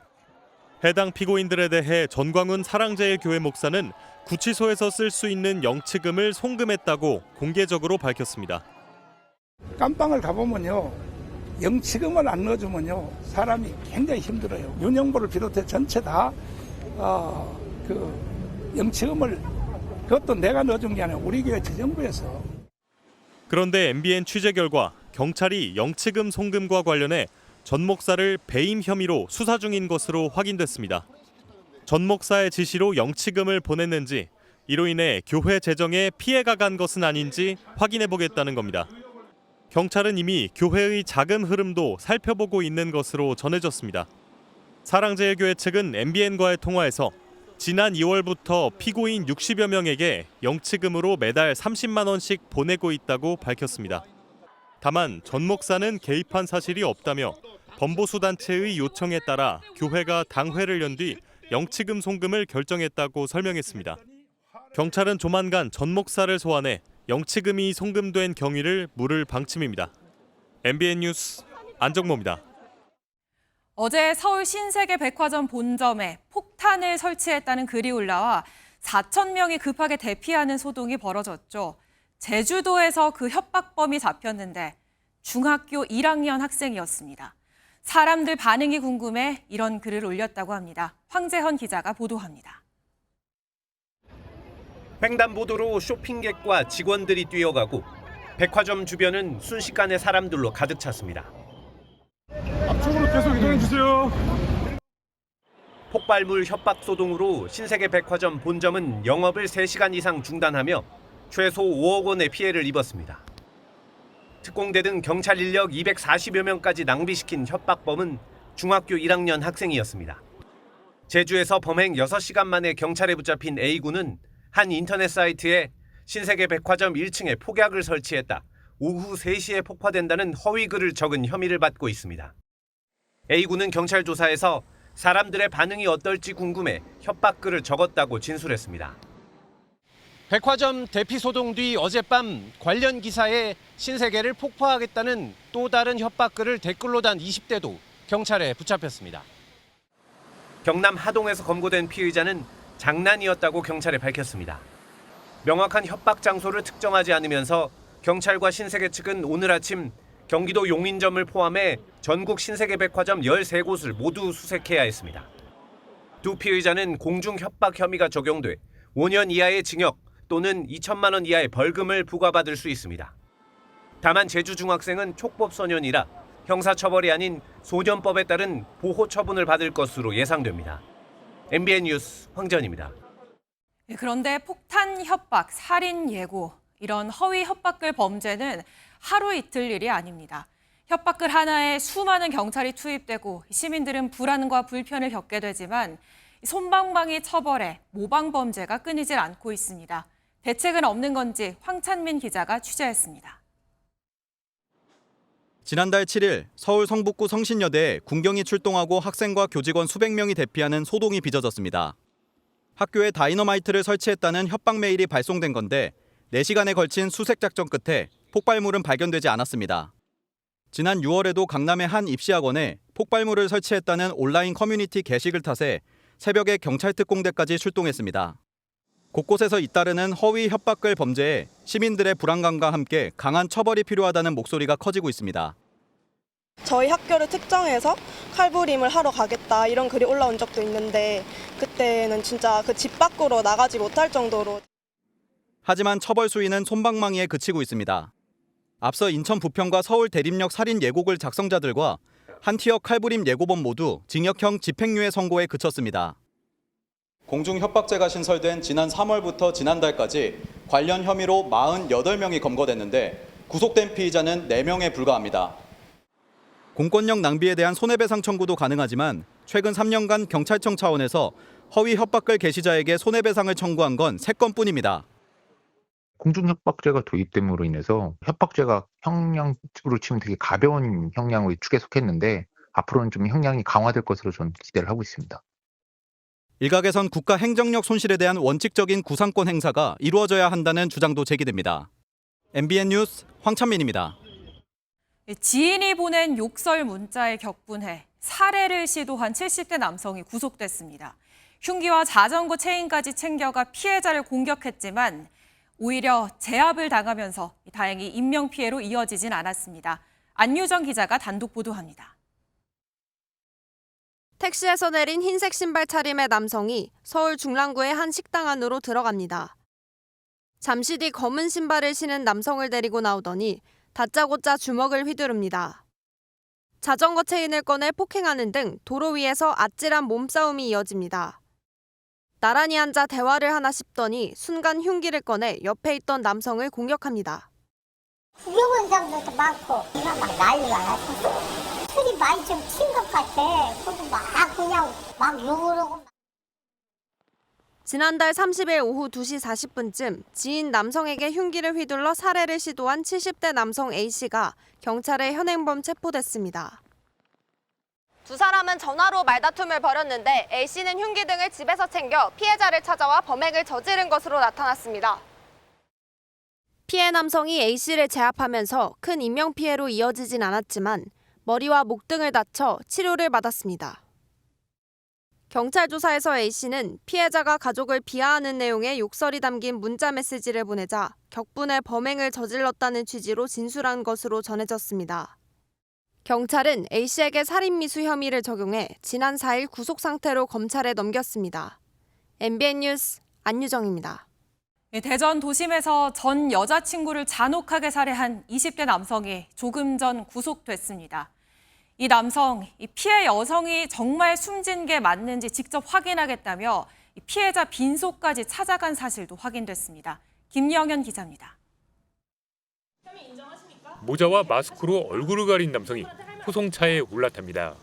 해당 피고인들에 대해 전광훈 사랑제일교회 목사는 구치소에서 쓸 수 있는 영치금을 송금했다고 공개적으로 밝혔습니다. 깜빵을 가보면요, 영치금을 안 넣어주면요 사람이 굉장히 힘들어요. 윤영보를 비롯해 전체 다 영치금을, 그것도 내가 넣어준 게 아니라 우리 교회 재정부에서. 그런데 MBN 취재 결과 경찰이 영치금 송금과 관련해 전 목사를 배임 혐의로 수사 중인 것으로 확인됐습니다. 전 목사의 지시로 영치금을 보냈는지, 이로 인해 교회 재정에 피해가 간 것은 아닌지 확인해 보겠다는 겁니다. 경찰은 이미 교회의 자금 흐름도 살펴보고 있는 것으로 전해졌습니다. 사랑제일교회 측은 MBN과의 통화에서 지난 2월부터 피고인 60여 명에게 영치금으로 매달 30만 원씩 보내고 있다고 밝혔습니다. 다만 전 목사는 개입한 사실이 없다며 범보수단체의 요청에 따라 교회가 당회를 연 뒤 영치금 송금을 결정했다고 설명했습니다. 경찰은 조만간 전 목사를 소환해 영치금이 송금된 경위를 물을 방침입니다. MBN 뉴스 안정모입니다. 어제 서울 신세계 백화점 본점에 폭탄을 설치했다는 글이 올라와 4천 명이 급하게 대피하는 소동이 벌어졌죠. 제주도에서 그 협박범이 잡혔는데 중학교 1학년 학생이었습니다. 사람들 반응이 궁금해 이런 글을 올렸다고 합니다. 황재헌 기자가 보도합니다. 횡단보도로 쇼핑객과 직원들이 뛰어가고 백화점 주변은 순식간에 사람들로 가득 찼습니다. 앞쪽으로 계속 이동해 주세요. 폭발물 협박 소동으로 신세계 백화점 본점은 영업을 3시간 이상 중단하며 최소 5억 원의 피해를 입었습니다. 특공대 등 경찰 인력 240여 명까지 낭비시킨 협박범은 중학교 1학년 학생이었습니다. 제주에서 범행 6시간 만에 경찰에 붙잡힌 A군은 한 인터넷 사이트에 신세계 백화점 1층에 폭약을 설치했다, 오후 3시에 폭파된다는 허위 글을 적은 혐의를 받고 있습니다. A군은 경찰 조사에서 사람들의 반응이 어떨지 궁금해 협박글을 적었다고 진술했습니다. 백화점 대피 소동 뒤 어젯밤 관련 기사에 신세계를 폭파하겠다는 또 다른 협박글을 댓글로 단 20대도 경찰에 붙잡혔습니다. 경남 하동에서 검거된 피의자는 장난이었다고 경찰에 밝혔습니다. 명확한 협박 장소를 특정하지 않으면서 경찰과 신세계 측은 오늘 아침 경기도 용인점을 포함해 전국 신세계 백화점 13곳을 모두 수색해야 했습니다. 두 피의자는 공중 협박 혐의가 적용돼 5년 이하의 징역 또는 2천만 원 이하의 벌금을 부과받을 수 있습니다. 다만 제주 중학생은 촉법 소년이라 형사처벌이 아닌 소년법에 따른 보호 처분을 받을 것으로 예상됩니다. MBN 뉴스 황재헌입니다. 그런데 폭탄 협박, 살인 예고, 이런 허위 협박글 범죄는 하루 이틀 일이 아닙니다. 협박글 하나에 수많은 경찰이 투입되고 시민들은 불안과 불편을 겪게 되지만 솜방망이 처벌에 모방 범죄가 끊이질 않고 있습니다. 대책은 없는 건지 황찬민 기자가 취재했습니다. 지난달 7일 서울 성북구 성신여대에 군경이 출동하고 학생과 교직원 수백 명이 대피하는 소동이 빚어졌습니다. 학교에 다이너마이트를 설치했다는 협박 메일이 발송된 건데 4시간에 걸친 수색 작전 끝에 폭발물은 발견되지 않았습니다. 지난 6월에도 강남의 한 입시학원에 폭발물을 설치했다는 온라인 커뮤니티 게시글 탓에 새벽에 경찰 특공대까지 출동했습니다. 곳곳에서 잇따르는 허위 협박글 범죄에 시민들의 불안감과 함께 강한 처벌이 필요하다는 목소리가 커지고 있습니다. 저희 학교를 특정해서 칼부림을 하러 가겠다 이런 글이 올라온 적도 있는데 그때는 진짜 그 집 밖으로 나가지 못할 정도로. 하지만 처벌 수위는 솜방망이에 그치고 있습니다. 앞서 인천 부평과 서울 대림역 살인 예고글 작성자들과 한티어 칼부림 예고범 모두 징역형 집행유예 선고에 그쳤습니다. 공중협박죄가 신설된 지난 3월부터 지난달까지 관련 혐의로 48명이 검거됐는데 구속된 피의자는 4명에 불과합니다. 공권력 낭비에 대한 손해배상 청구도 가능하지만 최근 3년간 경찰청 차원에서 허위 협박글 게시자에게 손해배상을 청구한 건 3건뿐입니다. 공중협박죄가 도입됨으로 인해서 협박죄가 형량으로 치면 되게 가벼운 형량의 축에 속했는데 앞으로는 좀 형량이 강화될 것으로 저는 기대를 하고 있습니다. 일각에선 국가 행정력 손실에 대한 원칙적인 구상권 행사가 이루어져야 한다는 주장도 제기됩니다. MBN 뉴스 황찬민입니다. 지인이 보낸 욕설 문자에 격분해 살해를 시도한 70대 남성이 구속됐습니다. 흉기와 자전거 체인까지 챙겨가 피해자를 공격했지만 오히려 제압을 당하면서 다행히 인명피해로 이어지진 않았습니다. 안유정 기자가 단독 보도합니다. 택시에서 내린 흰색 신발 차림의 남성이 서울 중랑구의 한 식당 안으로 들어갑니다. 잠시 뒤 검은 신발을 신은 남성을 데리고 나오더니 다짜고짜 주먹을 휘두릅니다. 자전거 체인을 꺼내 폭행하는 등 도로 위에서 아찔한 몸싸움이 이어집니다. 나란히 앉아 대화를 하나 싶더니 순간 흉기를 꺼내 옆에 있던 남성을 공격합니다. 구경한 사람들도 많고 이거 막 난리가 났어. 술이 많이 좀 친 것 같아. 그래서 막 그냥 막 욕을 하고. 지난달 30일 오후 2시 40분쯤 지인 남성에게 흉기를 휘둘러 살해를 시도한 70대 남성 A씨가 경찰에 현행범 체포됐습니다. 두 사람은 전화로 말다툼을 벌였는데 A씨는 흉기 등을 집에서 챙겨 피해자를 찾아와 범행을 저지른 것으로 나타났습니다. 피해 남성이 A씨를 제압하면서 큰 인명피해로 이어지진 않았지만 머리와 목 등을 다쳐 치료를 받았습니다. 경찰 조사에서 A씨는 피해자가 가족을 비하하는 내용의 욕설이 담긴 문자 메시지를 보내자 격분해 범행을 저질렀다는 취지로 진술한 것으로 전해졌습니다. 경찰은 A씨에게 살인미수 혐의를 적용해 지난 4일 구속 상태로 검찰에 넘겼습니다. MBN 뉴스 안유정입니다. 대전 도심에서 전 여자친구를 잔혹하게 살해한 20대 남성이 조금 전 구속됐습니다. 이 남성, 피해 여성이 정말 숨진 게 맞는지 직접 확인하겠다며 피해자 빈소까지 찾아간 사실도 확인됐습니다. 김영현 기자입니다. 모자와 마스크로 얼굴을 가린 남성이 소송차에 올라탑니다.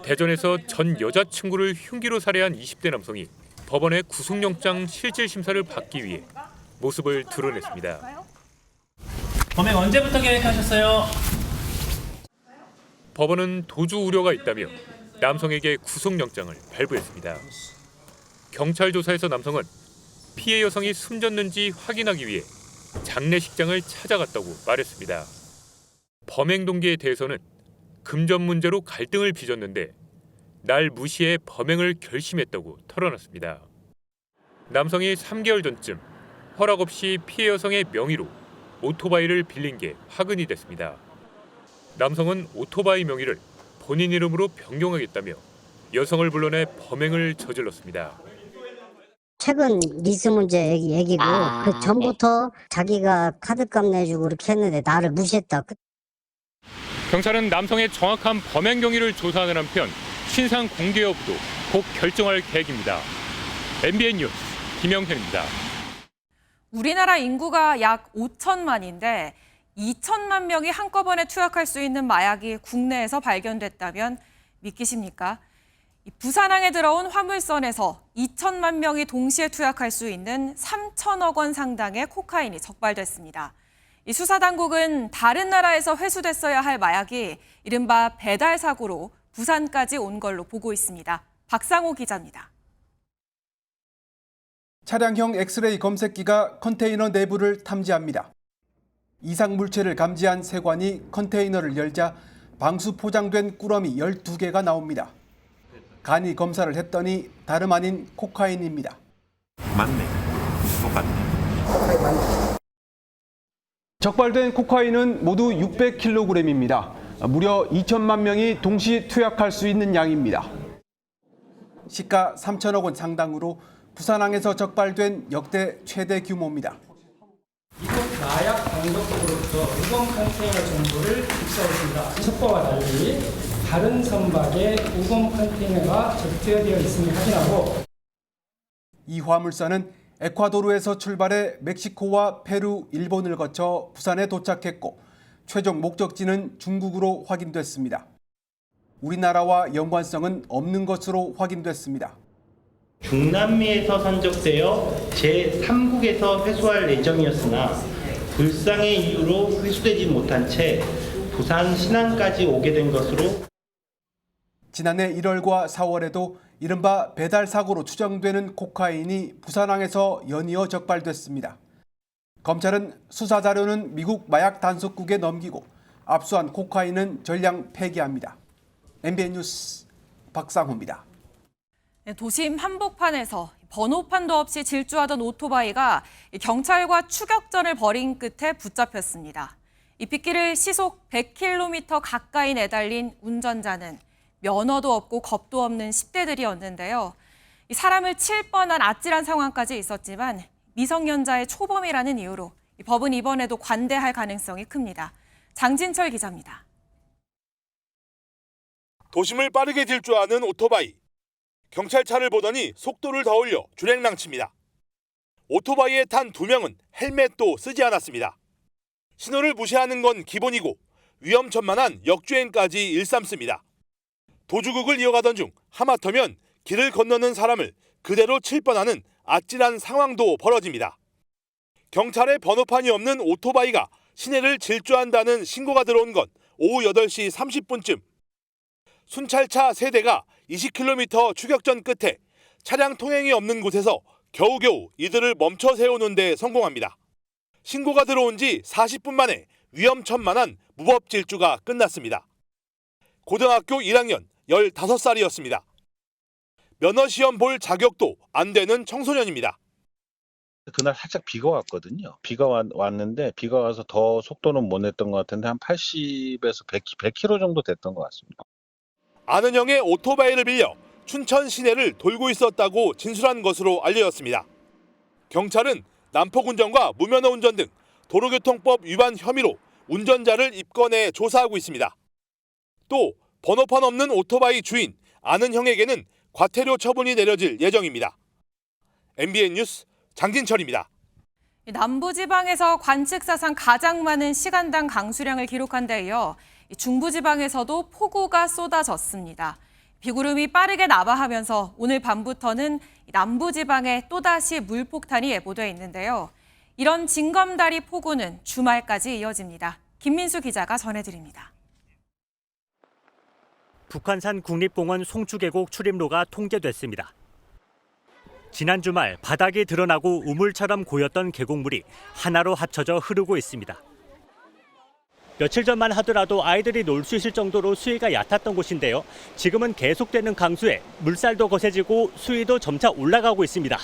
대전에서 전 여자친구를 흉기로 살해한 20대 남성이 법원의 구속영장 실질 심사를 받기 위해 모습을 드러냈습니다. 범행 언제부터 계획하셨어요? 법원은 도주 우려가 있다며 남성에게 구속영장을 발부했습니다. 경찰 조사에서 남성은 피해 여성이 숨졌는지 확인하기 위해 장례식장을 찾아갔다고 말했습니다. 범행 동기에 대해서는 금전 문제로 갈등을 빚었는데 날 무시해 범행을 결심했다고 털어놨습니다. 남성이 3개월 전쯤 허락 없이 피해 여성의 명의로 오토바이를 빌린 게 화근이 됐습니다. 남성은 오토바이 명의를 본인 이름으로 변경하겠다며 여성을 불러내 범행을 저질렀습니다. 최근 리스 문제 얘기고 그 전부터 자기가 카드값 내주고 그렇게 했는데 나를 무시했다. 경찰은 남성의 정확한 범행 경위를 조사하는 한편 신상 공개 여부도 곧 결정할 계획입니다. MBN 뉴스 김영현입니다. 우리나라 인구가 약 5천만인데 2천만 명이 한꺼번에 투약할 수 있는 마약이 국내에서 발견됐다면 믿기십니까? 부산항에 들어온 화물선에서 2천만 명이 동시에 투약할 수 있는 3천억 원 상당의 코카인이 적발됐습니다. 이 수사당국은 다른 나라에서 회수됐어야 할 마약이 이른바 배달 사고로 부산까지 온 걸로 보고 있습니다. 박상호 기자입니다. 차량형 엑스레이 검색기가 컨테이너 내부를 탐지합니다. 이상 물체를 감지한 세관이 컨테이너를 열자 방수 포장된 꾸러미 12개가 나옵니다. 간이 검사를 했더니 다름 아닌 코카인입니다. 맞네. 똑같네. 적발된 코카인은 모두 600kg입니다. 무려 2천만 명이 동시 투약할 수 있는 양입니다. 시가 3천억 원 상당으로 부산항에서 적발된 역대 최대 규모입니다. 이곳 마약 공격으로부터 우범 컨테이너 정보를 입수했습니다. 속보와 달리 다른 선박에 우범 컨테이너가 적재되어 있음을 확인하고 이 화물선은 에콰도르에서 출발해 멕시코와 페루, 일본을 거쳐 부산에 도착했고 최종 목적지는 중국으로 확인됐습니다. 우리나라와 연관성은 없는 것으로 확인됐습니다. 중남미에서 선적되어 제3국에서 회수할 예정이었으나 불상의 이유로 회수되지 못한 채 부산 신안까지 오게 된 것으로 지난해 1월과 4월에도 이른바 배달 사고로 추정되는 코카인이 부산항에서 연이어 적발됐습니다. 검찰은 수사 자료는 미국 마약 단속국에 넘기고 압수한 코카인은 전량 폐기합니다. MBN 뉴스 박상호입니다. 도심 한복판에서 번호판도 없이 질주하던 오토바이가 경찰과 추격전을 벌인 끝에 붙잡혔습니다. 이 빗길을 시속 100km 가까이 내달린 운전자는 면허도 없고 겁도 없는 10대들이었는데요. 사람을 칠 뻔한 아찔한 상황까지 있었지만 미성년자의 초범이라는 이유로 법은 이번에도 관대할 가능성이 큽니다. 장진철 기자입니다. 도심을 빠르게 질주하는 오토바이. 경찰차를 보더니 속도를 더 올려 주행랑칩니다. 오토바이에 탄 2명은 헬멧도 쓰지 않았습니다. 신호를 무시하는 건 기본이고 위험천만한 역주행까지 일삼습니다. 도주국을 이어가던 중 하마터면 길을 건너는 사람을 그대로 칠 뻔하는 아찔한 상황도 벌어집니다. 경찰의 번호판이 없는 오토바이가 시내를 질주한다는 신고가 들어온 건 오후 8시 30분쯤. 순찰차 3대가 20km 추격전 끝에 차량 통행이 없는 곳에서 겨우겨우 이들을 멈춰 세우는 데 성공합니다. 신고가 들어온 지 40분 만에 위험천만한 무법 질주가 끝났습니다. 고등학교 1학년 15살이었습니다. 면허시험 볼 자격도 안 되는 청소년입니다. 그날 살짝 비가 왔거든요. 비가 왔는데 비가 와서 더 속도는 못 냈던 것 같은데 한 80에서 100km 정도 됐던 것 같습니다. 아는 형의 오토바이를 빌려 춘천 시내를 돌고 있었다고 진술한 것으로 알려졌습니다. 경찰은 난폭운전과 무면허 운전 등 도로교통법 위반 혐의로 운전자를 입건해 조사하고 있습니다. 또 번호판 없는 오토바이 주인 아는 형에게는 과태료 처분이 내려질 예정입니다. MBN 뉴스 장진철입니다. 남부지방에서 관측사상 가장 많은 시간당 강수량을 기록한 데 이어 중부지방에서도 폭우가 쏟아졌습니다. 비구름이 빠르게 남하하면서 오늘 밤부터는 남부지방에 또다시 물폭탄이 예보돼 있는데요. 이런 징검다리 폭우는 주말까지 이어집니다. 김민수 기자가 전해드립니다. 북한산 국립공원 송추계곡 출입로가 통제됐습니다. 지난 주말 바닥이 드러나고 우물처럼 고였던 계곡물이 하나로 합쳐져 흐르고 있습니다. 며칠 전만 하더라도 아이들이 놀 수 있을 정도로 수위가 얕았던 곳인데요. 지금은 계속되는 강수에 물살도 거세지고 수위도 점차 올라가고 있습니다.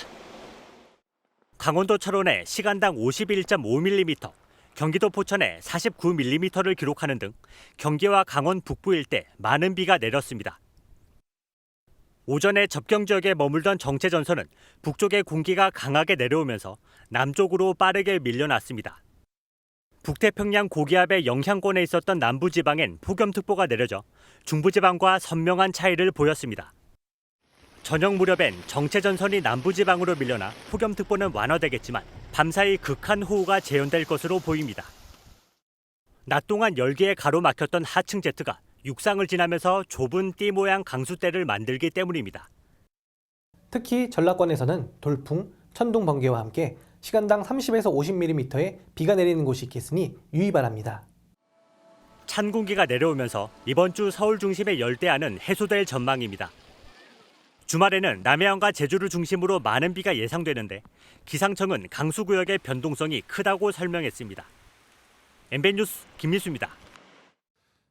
강원도 철원에 시간당 51.5mm, 경기도 포천에 49mm를 기록하는 등 경기와 강원 북부 일대 많은 비가 내렸습니다. 오전에 접경 지역에 머물던 정체전선은 북쪽의 공기가 강하게 내려오면서 남쪽으로 빠르게 밀려났습니다. 북태평양 고기압의 영향권에 있었던 남부지방엔 폭염특보가 내려져 중부지방과 선명한 차이를 보였습니다. 저녁 무렵엔 정체전선이 남부지방으로 밀려나 폭염특보는 완화되겠지만 밤사이 극한 호우가 재현될 것으로 보입니다. 낮 동안 열기에 가로막혔던 하층 제트가 육상을 지나면서 좁은 띠 모양 강수대를 만들기 때문입니다. 특히 전라권에서는 돌풍, 천둥, 번개와 함께 시간당 30에서 50mm의 비가 내리는 곳이 있겠으니 유의 바랍니다. 찬 공기가 내려오면서 이번 주 서울 중심의 열대야는 해소될 전망입니다. 주말에는 남해안과 제주를 중심으로 많은 비가 예상되는데 기상청은 강수구역의 변동성이 크다고 설명했습니다. MBN 뉴스 김민수입니다.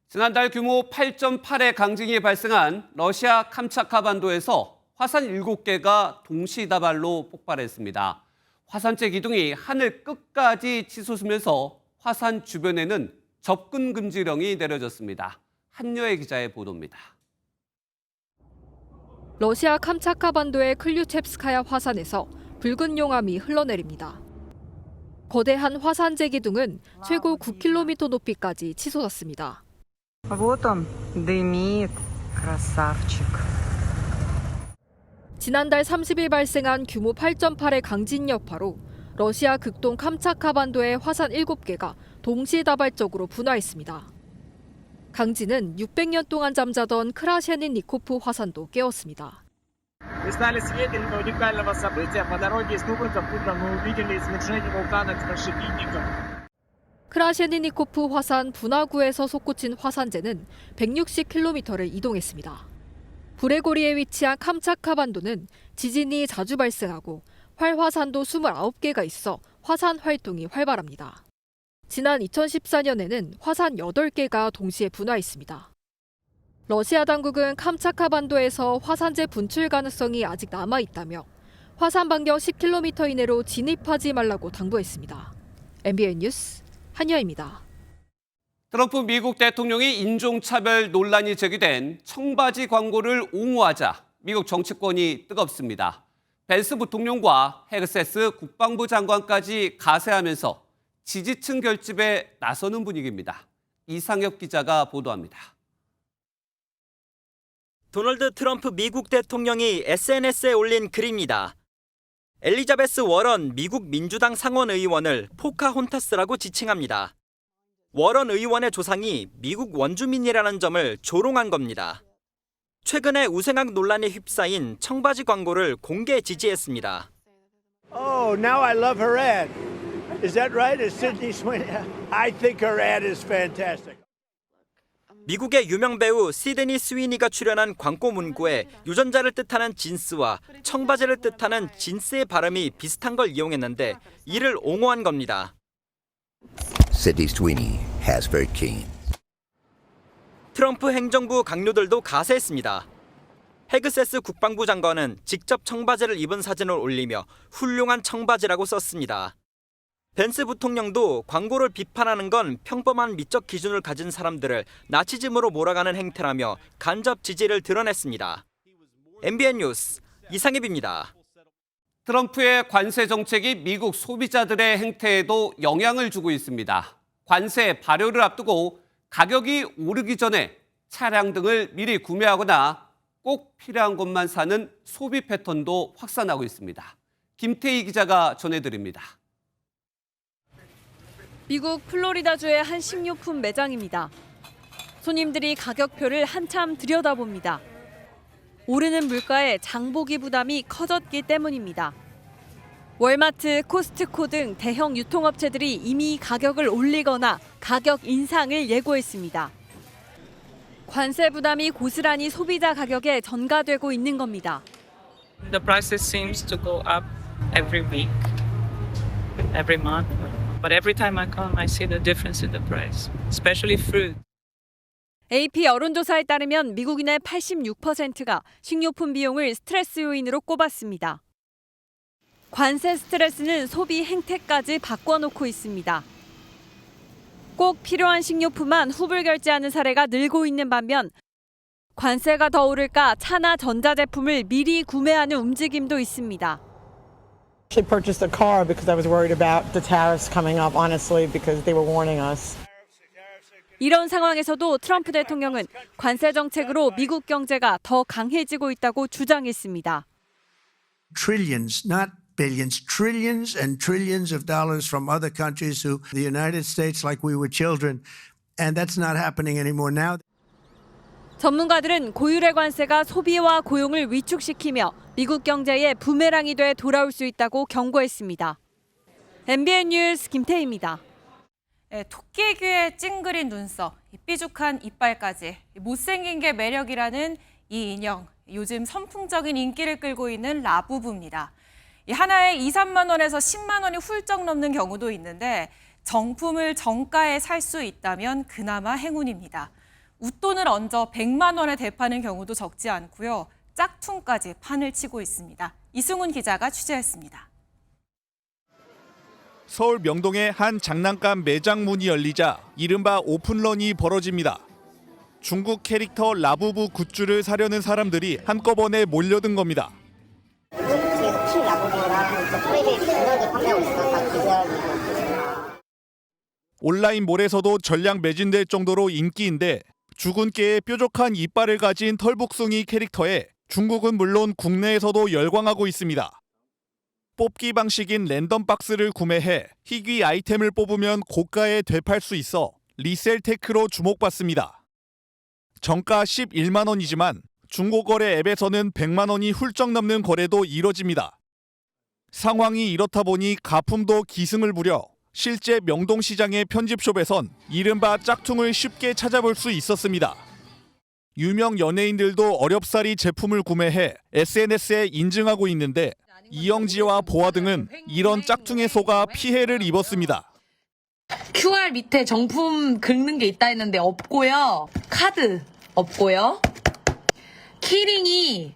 지난달 규모 8.8의 강진이 발생한 러시아 캄차카 반도에서 화산 7개가 동시다발로 폭발했습니다. 화산재 기둥이 하늘 끝까지 치솟으면서 화산 주변에는 접근 금지령이 내려졌습니다. 한여의 기자의 보도입니다. 러시아 캄차카 반도의 클류첵스카야 화산에서 붉은 용암이 흘러내립니다. 거대한 화산재 기둥은 최고 9km 높이까지 치솟았습니다. 지난달 30일 발생한 규모 8.8의 강진 여파로 러시아 극동 캄차카 반도의 화산 7개가 동시다발적으로 분화했습니다. 강진은 600년 동안 잠자던 크라셰닌니코프 화산도 깨웠습니다. 크라셰닌니코프 화산 분화구에서 솟구친 화산재는 160km를 이동했습니다. 불의 고리에 위치한 캄차카 반도는 지진이 자주 발생하고 활화산도 29개가 있어 화산 활동이 활발합니다. 지난 2014년에는 화산 8개가 동시에 분화했습니다. 러시아 당국은 캄차카 반도에서 화산재 분출 가능성이 아직 남아있다며 화산 반경 10km 이내로 진입하지 말라고 당부했습니다. MBN 뉴스 한여입니다. 트럼프 미국 대통령이 인종차별 논란이 제기된 청바지 광고를 옹호하자 미국 정치권이 뜨겁습니다. 벤스 부통령과 헤그세스 국방부 장관까지 가세하면서 지지층 결집에 나서는 분위기입니다. 이상혁 기자가 보도합니다. 도널드 트럼프 미국 대통령이 SNS에 올린 글입니다. 엘리자베스 워런 미국 민주당 상원의원을 포카혼타스라고 지칭합니다. 워런 의원의 조상이 미국 원주민이라는 점을 조롱한 겁니다. 최근에 우생학 논란에 휩싸인 청바지 광고를 공개 지지했습니다. Oh, now I love her ad. Is that right? Is Sydney Sweeney? I think her ad is fantastic. 미국의 유명 배우 시드니 스위니가 출연한 광고 문구에 유전자를 뜻하는 진스와 청바지를 뜻하는 진스의 발음이 비슷한 걸 이용했는데 이를 옹호한 겁니다. Sydney Sweeney has very keen. 트럼프 행정부 강요들도 가세했습니다. 헤그세스 국방부 장관은 직접 청바지를 입은 사진을 올리며 훌륭한 청바지라고 썼습니다. 벤스 부통령도 광고를 비판하는 건 평범한 미적 기준을 가진 사람들을 나치즘으로 몰아가는 행태라며 간접 지지를 드러냈습니다. MBN 뉴스 이상엽입니다. 트럼프의 관세 정책이 미국 소비자들의 행태에도 영향을 주고 있습니다. 관세 발효를 앞두고 가격이 오르기 전에 차량 등을 미리 구매하거나 꼭 필요한 것만 사는 소비 패턴도 확산하고 있습니다. 김태희 기자가 전해드립니다. 미국 플로리다주의 한 식료품 매장입니다. 손님들이 가격표를 한참 들여다봅니다. 오르는 물가에 장보기 부담이 커졌기 때문입니다. 월마트, 코스트코 등 대형 유통업체들이 이미 가격을 올리거나 가격 인상을 예고했습니다. 관세 부담이 고스란히 소비자 가격에 전가되고 있는 겁니다. The prices seems to go up every week, every month. But every time I come, I see the difference in the price, especially fruit. AP 여론조사에 따르면 미국인의 86%가 식료품 비용을 스트레스 요인으로 꼽았습니다. 관세 스트레스는 소비 행태까지 바꿔놓고 있습니다. 꼭 필요한 식료품만 후불 결제하는 사례가 늘고 있는 반면 관세가 더 오를까 차나 전자제품을 미리 구매하는 움직임도 있습니다. I purchased a car because I was worried about the tariffs coming up, honestly, because they were warning us. 이런 상황에서도 트럼프 대통령은 관세 정책으로 미국 경제가 더 강해지고 있다고 주장했습니다. Trillions, not billions, trillions and trillions of dollars from other countries to the United States like we were children, and that's not happening anymore now. 전문가들은 고율의 관세가 소비와 고용을 위축시키며 미국 경제에 부메랑이 돼 돌아올 수 있다고 경고했습니다. MBN 뉴스 김태희입니다. 토끼 귀에 찡그린 눈썹, 삐죽한 이빨까지 못생긴 게 매력이라는 이 인형. 요즘 선풍적인 인기를 끌고 있는 라부부입니다. 하나에 2, 3만 원에서 10만 원이 훌쩍 넘는 경우도 있는데 정품을 정가에 살 수 있다면 그나마 행운입니다. 웃돈을 얹어 100만 원에 되파는 경우도 적지 않고요. 짝퉁까지 판을 치고 있습니다. 이승훈 기자가 취재했습니다. 서울 명동의 한 장난감 매장 문이 열리자 이른바 오픈런이 벌어집니다. 중국 캐릭터 라부부 굿즈를 사려는 사람들이 한꺼번에 몰려든 겁니다. 온라인몰에서도 전량 매진될 정도로 인기인데 주근깨의 뾰족한 이빨을 가진 털북숭이 캐릭터에 중국은 물론 국내에서도 열광하고 있습니다. 뽑기 방식인 랜덤 박스를 구매해 희귀 아이템을 뽑으면 고가에 되팔 수 있어 리셀 테크로 주목받습니다. 정가 11만 원이지만 중고거래 앱에서는 100만 원이 훌쩍 넘는 거래도 이뤄집니다. 상황이 이렇다 보니 가품도 기승을 부려 실제 명동시장의 편집숍에선 이른바 짝퉁을 쉽게 찾아볼 수 있었습니다. 유명 연예인들도 어렵사리 제품을 구매해 SNS에 인증하고 있는데 이영지와 보아 등은 이런 짝퉁에 속아 피해를 입었습니다. QR 족발 밑에 정품 긁는 게 있다 했는데 없고요. 카드 없고요. 키링이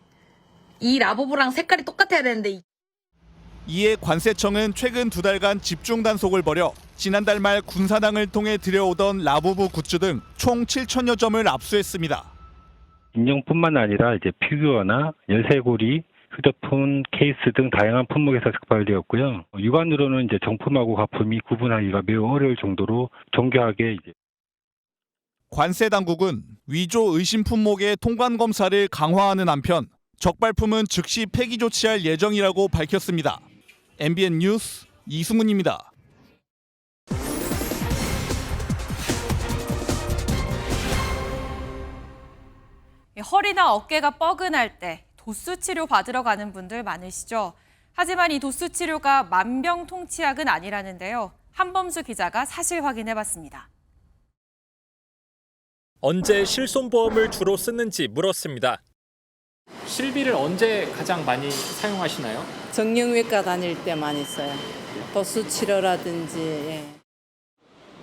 이 라부부랑 색깔이 똑같아야 되는데. 이에 관세청은 최근 2달간 집중 단속을 벌여 지난달 말 군사당을 통해 들여오던 라부부 굿즈 등 총 7천여 점을 압수했습니다. 인형뿐만 아니라 이제 피규어나 열쇠고리, 휴대폰, 케이스 등 다양한 품목에서 적발되었고요. 육안으로는 이제 정품하고 가품이 구분하기가 매우 어려울 정도로 정교하게 관세 당국은 위조 의심 품목의 통관 검사를 강화하는 한편 적발품은 즉시 폐기 조치할 예정이라고 밝혔습니다. MBN 뉴스 이승훈입니다. 허리나 어깨가 뻐근할 때 도수 치료 받으러 가는 분들 많으시죠? 하지만 이 도수 치료가 만병통치약은 아니라는데요. 한범수 기자가 사실 확인해봤습니다. 언제 실손보험을 주로 쓰는지 물었습니다. 실비를 언제 가장 많이 사용하시나요? 정형외과 다닐 때 많이 써요. 도수 치료라든지. 예.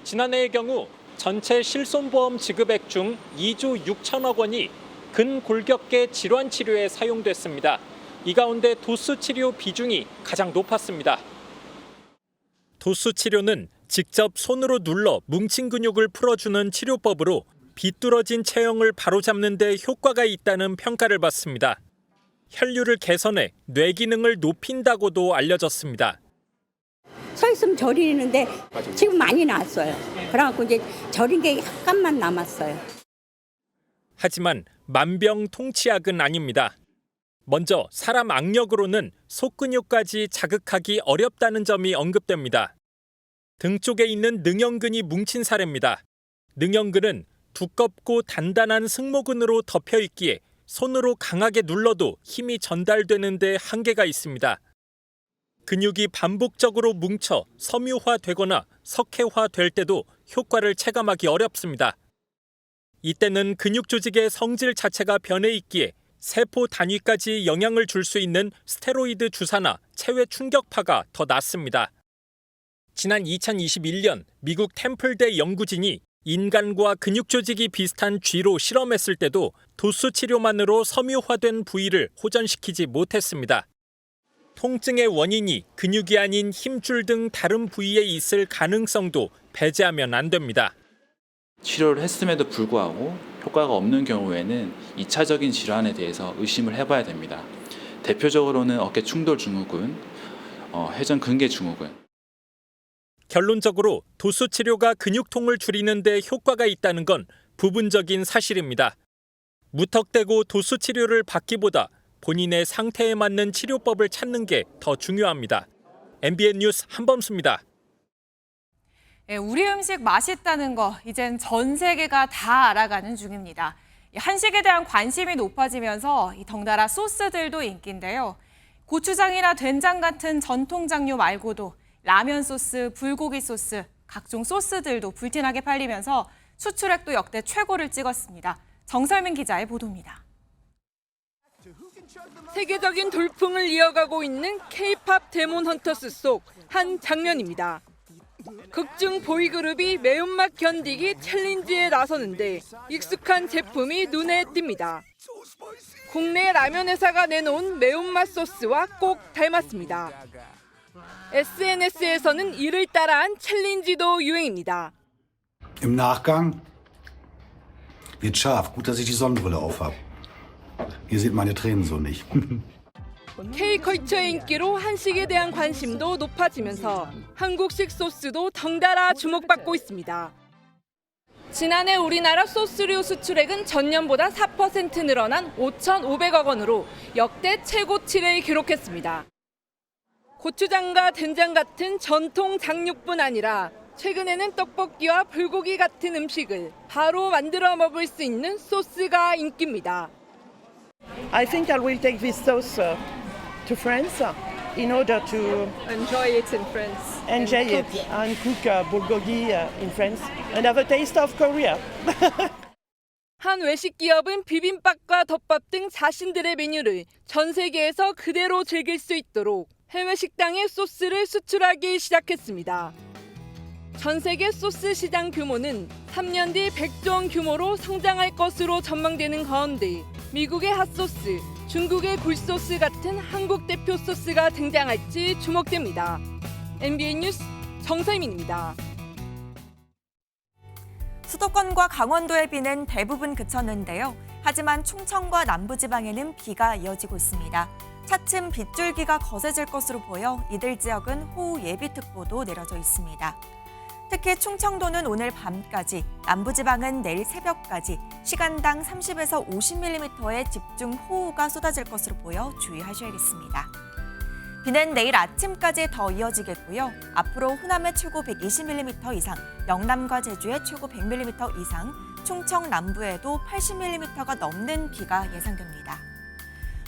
지난해의 경우 전체 실손보험 지급액 중 2조 6천억 원이 근골격계 질환 치료에 사용됐습니다. 이 가운데 도수 치료 비중이 가장 높았습니다. 도수 치료는 직접 손으로 눌러 뭉친 근육을 풀어주는 치료법으로 비뚤어진 체형을 바로잡는 데 효과가 있다는 평가를 받습니다. 혈류를 개선해 뇌 기능을 높인다고도 알려졌습니다. 서 있으면 저리는데 지금 많이 나았어요. 그래갖고 이제 저린 게 약간만 남았어요. 하지만 만병통치약은 아닙니다. 먼저 사람 악력으로는 속근육까지 자극하기 어렵다는 점이 언급됩니다. 등 쪽에 있는 능형근이 뭉친 사례입니다. 능형근은 두껍고 단단한 승모근으로 덮여 있기에 손으로 강하게 눌러도 힘이 전달되는 데 한계가 있습니다. 근육이 반복적으로 뭉쳐 섬유화되거나 석회화될 때도 효과를 체감하기 어렵습니다. 이때는 근육 조직의 성질 자체가 변해 있기에 세포 단위까지 영향을 줄 수 있는 스테로이드 주사나 체외 충격파가 더 낫습니다. 지난 2021년 미국 템플대 연구진이 인간과 근육 조직이 비슷한 쥐로 실험했을 때도 도수 치료만으로 섬유화된 부위를 호전시키지 못했습니다. 통증의 원인이 근육이 아닌 힘줄 등 다른 부위에 있을 가능성도 배제하면 안 됩니다. 치료를 했음에도 불구하고 효과가 없는 경우에는 2차적인 질환에 대해서 의심을 해봐야 됩니다. 대표적으로는 어깨 충돌 증후군, 회전 근개 증후군. 결론적으로 도수 치료가 근육통을 줄이는 데 효과가 있다는 건 부분적인 사실입니다. 무턱대고 도수 치료를 받기보다 본인의 상태에 맞는 치료법을 찾는 게 더 중요합니다. MBN 뉴스 한범수입니다. 우리 음식 맛있다는 거 이젠 전 세계가 다 알아가는 중입니다. 한식에 대한 관심이 높아지면서 덩달아 소스들도 인기인데요. 고추장이나 된장 같은 전통 장류 말고도 라면 소스, 불고기 소스, 각종 소스들도 불티나게 팔리면서 수출액도 역대 최고를 찍었습니다. 정설민 기자의 보도입니다. 세계적인 돌풍을 이어가고 있는 K-팝 데몬 헌터스 속 한 장면입니다. 극중 보이그룹이 매운맛 견디기 챌린지에 나서는데 익숙한 제품이 눈에 띕니다. 국내 라면 회사가 내놓은 매운맛 소스와 꼭 닮았습니다. SNS에서는 이를 따라한 챌린지도 유행입니다. Im Nachgang wird scharf. Gut, dass ich die Sonnenbrille aufhab. Hier sieht meine Tränen so nicht. K-컬처의 인기로 한식에 대한 관심도 높아지면서 한국식 소스도 덩달아 주목받고 있습니다. 지난해 우리나라 소스류 수출액은 전년보다 4% 늘어난 5,500억 원으로 역대 최고치를 기록했습니다. 고추장과 된장 같은 전통 장육뿐 아니라 최근에는 떡볶이와 불고기 같은 음식을 바로 만들어 먹을 수 있는 소스가 인기입니다. I think I will take this sauce to France in order to enjoy it in France. Enjoy it and cook bulgogi in France and have a taste of Korea. 한 외식 기업은 비빔밥과 덮밥 등 자신들의 메뉴를 전 세계에서 그대로 즐길 수 있도록 해외 식당에 소스를 수출하기 시작했습니다. 전 세계 소스 시장 규모는 3년 뒤 100조 원 규모로 성장할 것으로 전망되는 가운데 미국의 핫소스, 중국의 굴소스 같은 한국 대표 소스가 등장할지 주목됩니다. MBN 뉴스 정서희민입니다. 수도권과 강원도의 비는 대부분 그쳤는데요. 하지만 충청과 남부지방에는 비가 이어지고 있습니다. 차츰 빗줄기가 거세질 것으로 보여 이들 지역은 호우 예비특보도 내려져 있습니다. 특히 충청도는 오늘 밤까지, 남부지방은 내일 새벽까지 시간당 30에서 50mm의 집중 호우가 쏟아질 것으로 보여 주의하셔야겠습니다. 비는 내일 아침까지 더 이어지겠고요. 앞으로 호남의 최고 120mm 이상, 영남과 제주의 최고 100mm 이상, 충청 남부에도 80mm가 넘는 비가 예상됩니다.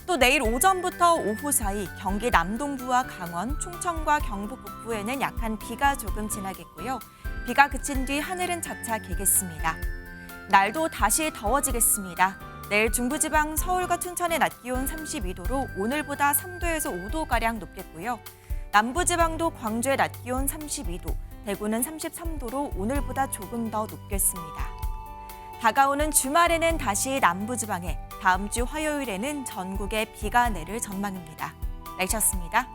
또 내일 오전부터 오후 사이 경기 남동부와 강원, 충청과 경북 북부에는 약한 비가 조금 지나겠고요. 비가 그친 뒤 하늘은 차차 개겠습니다. 날도 다시 더워지겠습니다. 내일 중부지방 서울과 춘천의 낮 기온 32도로 오늘보다 3도에서 5도가량 높겠고요. 남부지방도 광주의 낮 기온 32도, 대구는 33도로 오늘보다 조금 더 높겠습니다. 다가오는 주말에는 다시 남부지방에, 다음 주 화요일에는 전국에 비가 내릴 전망입니다. 날씨였습니다.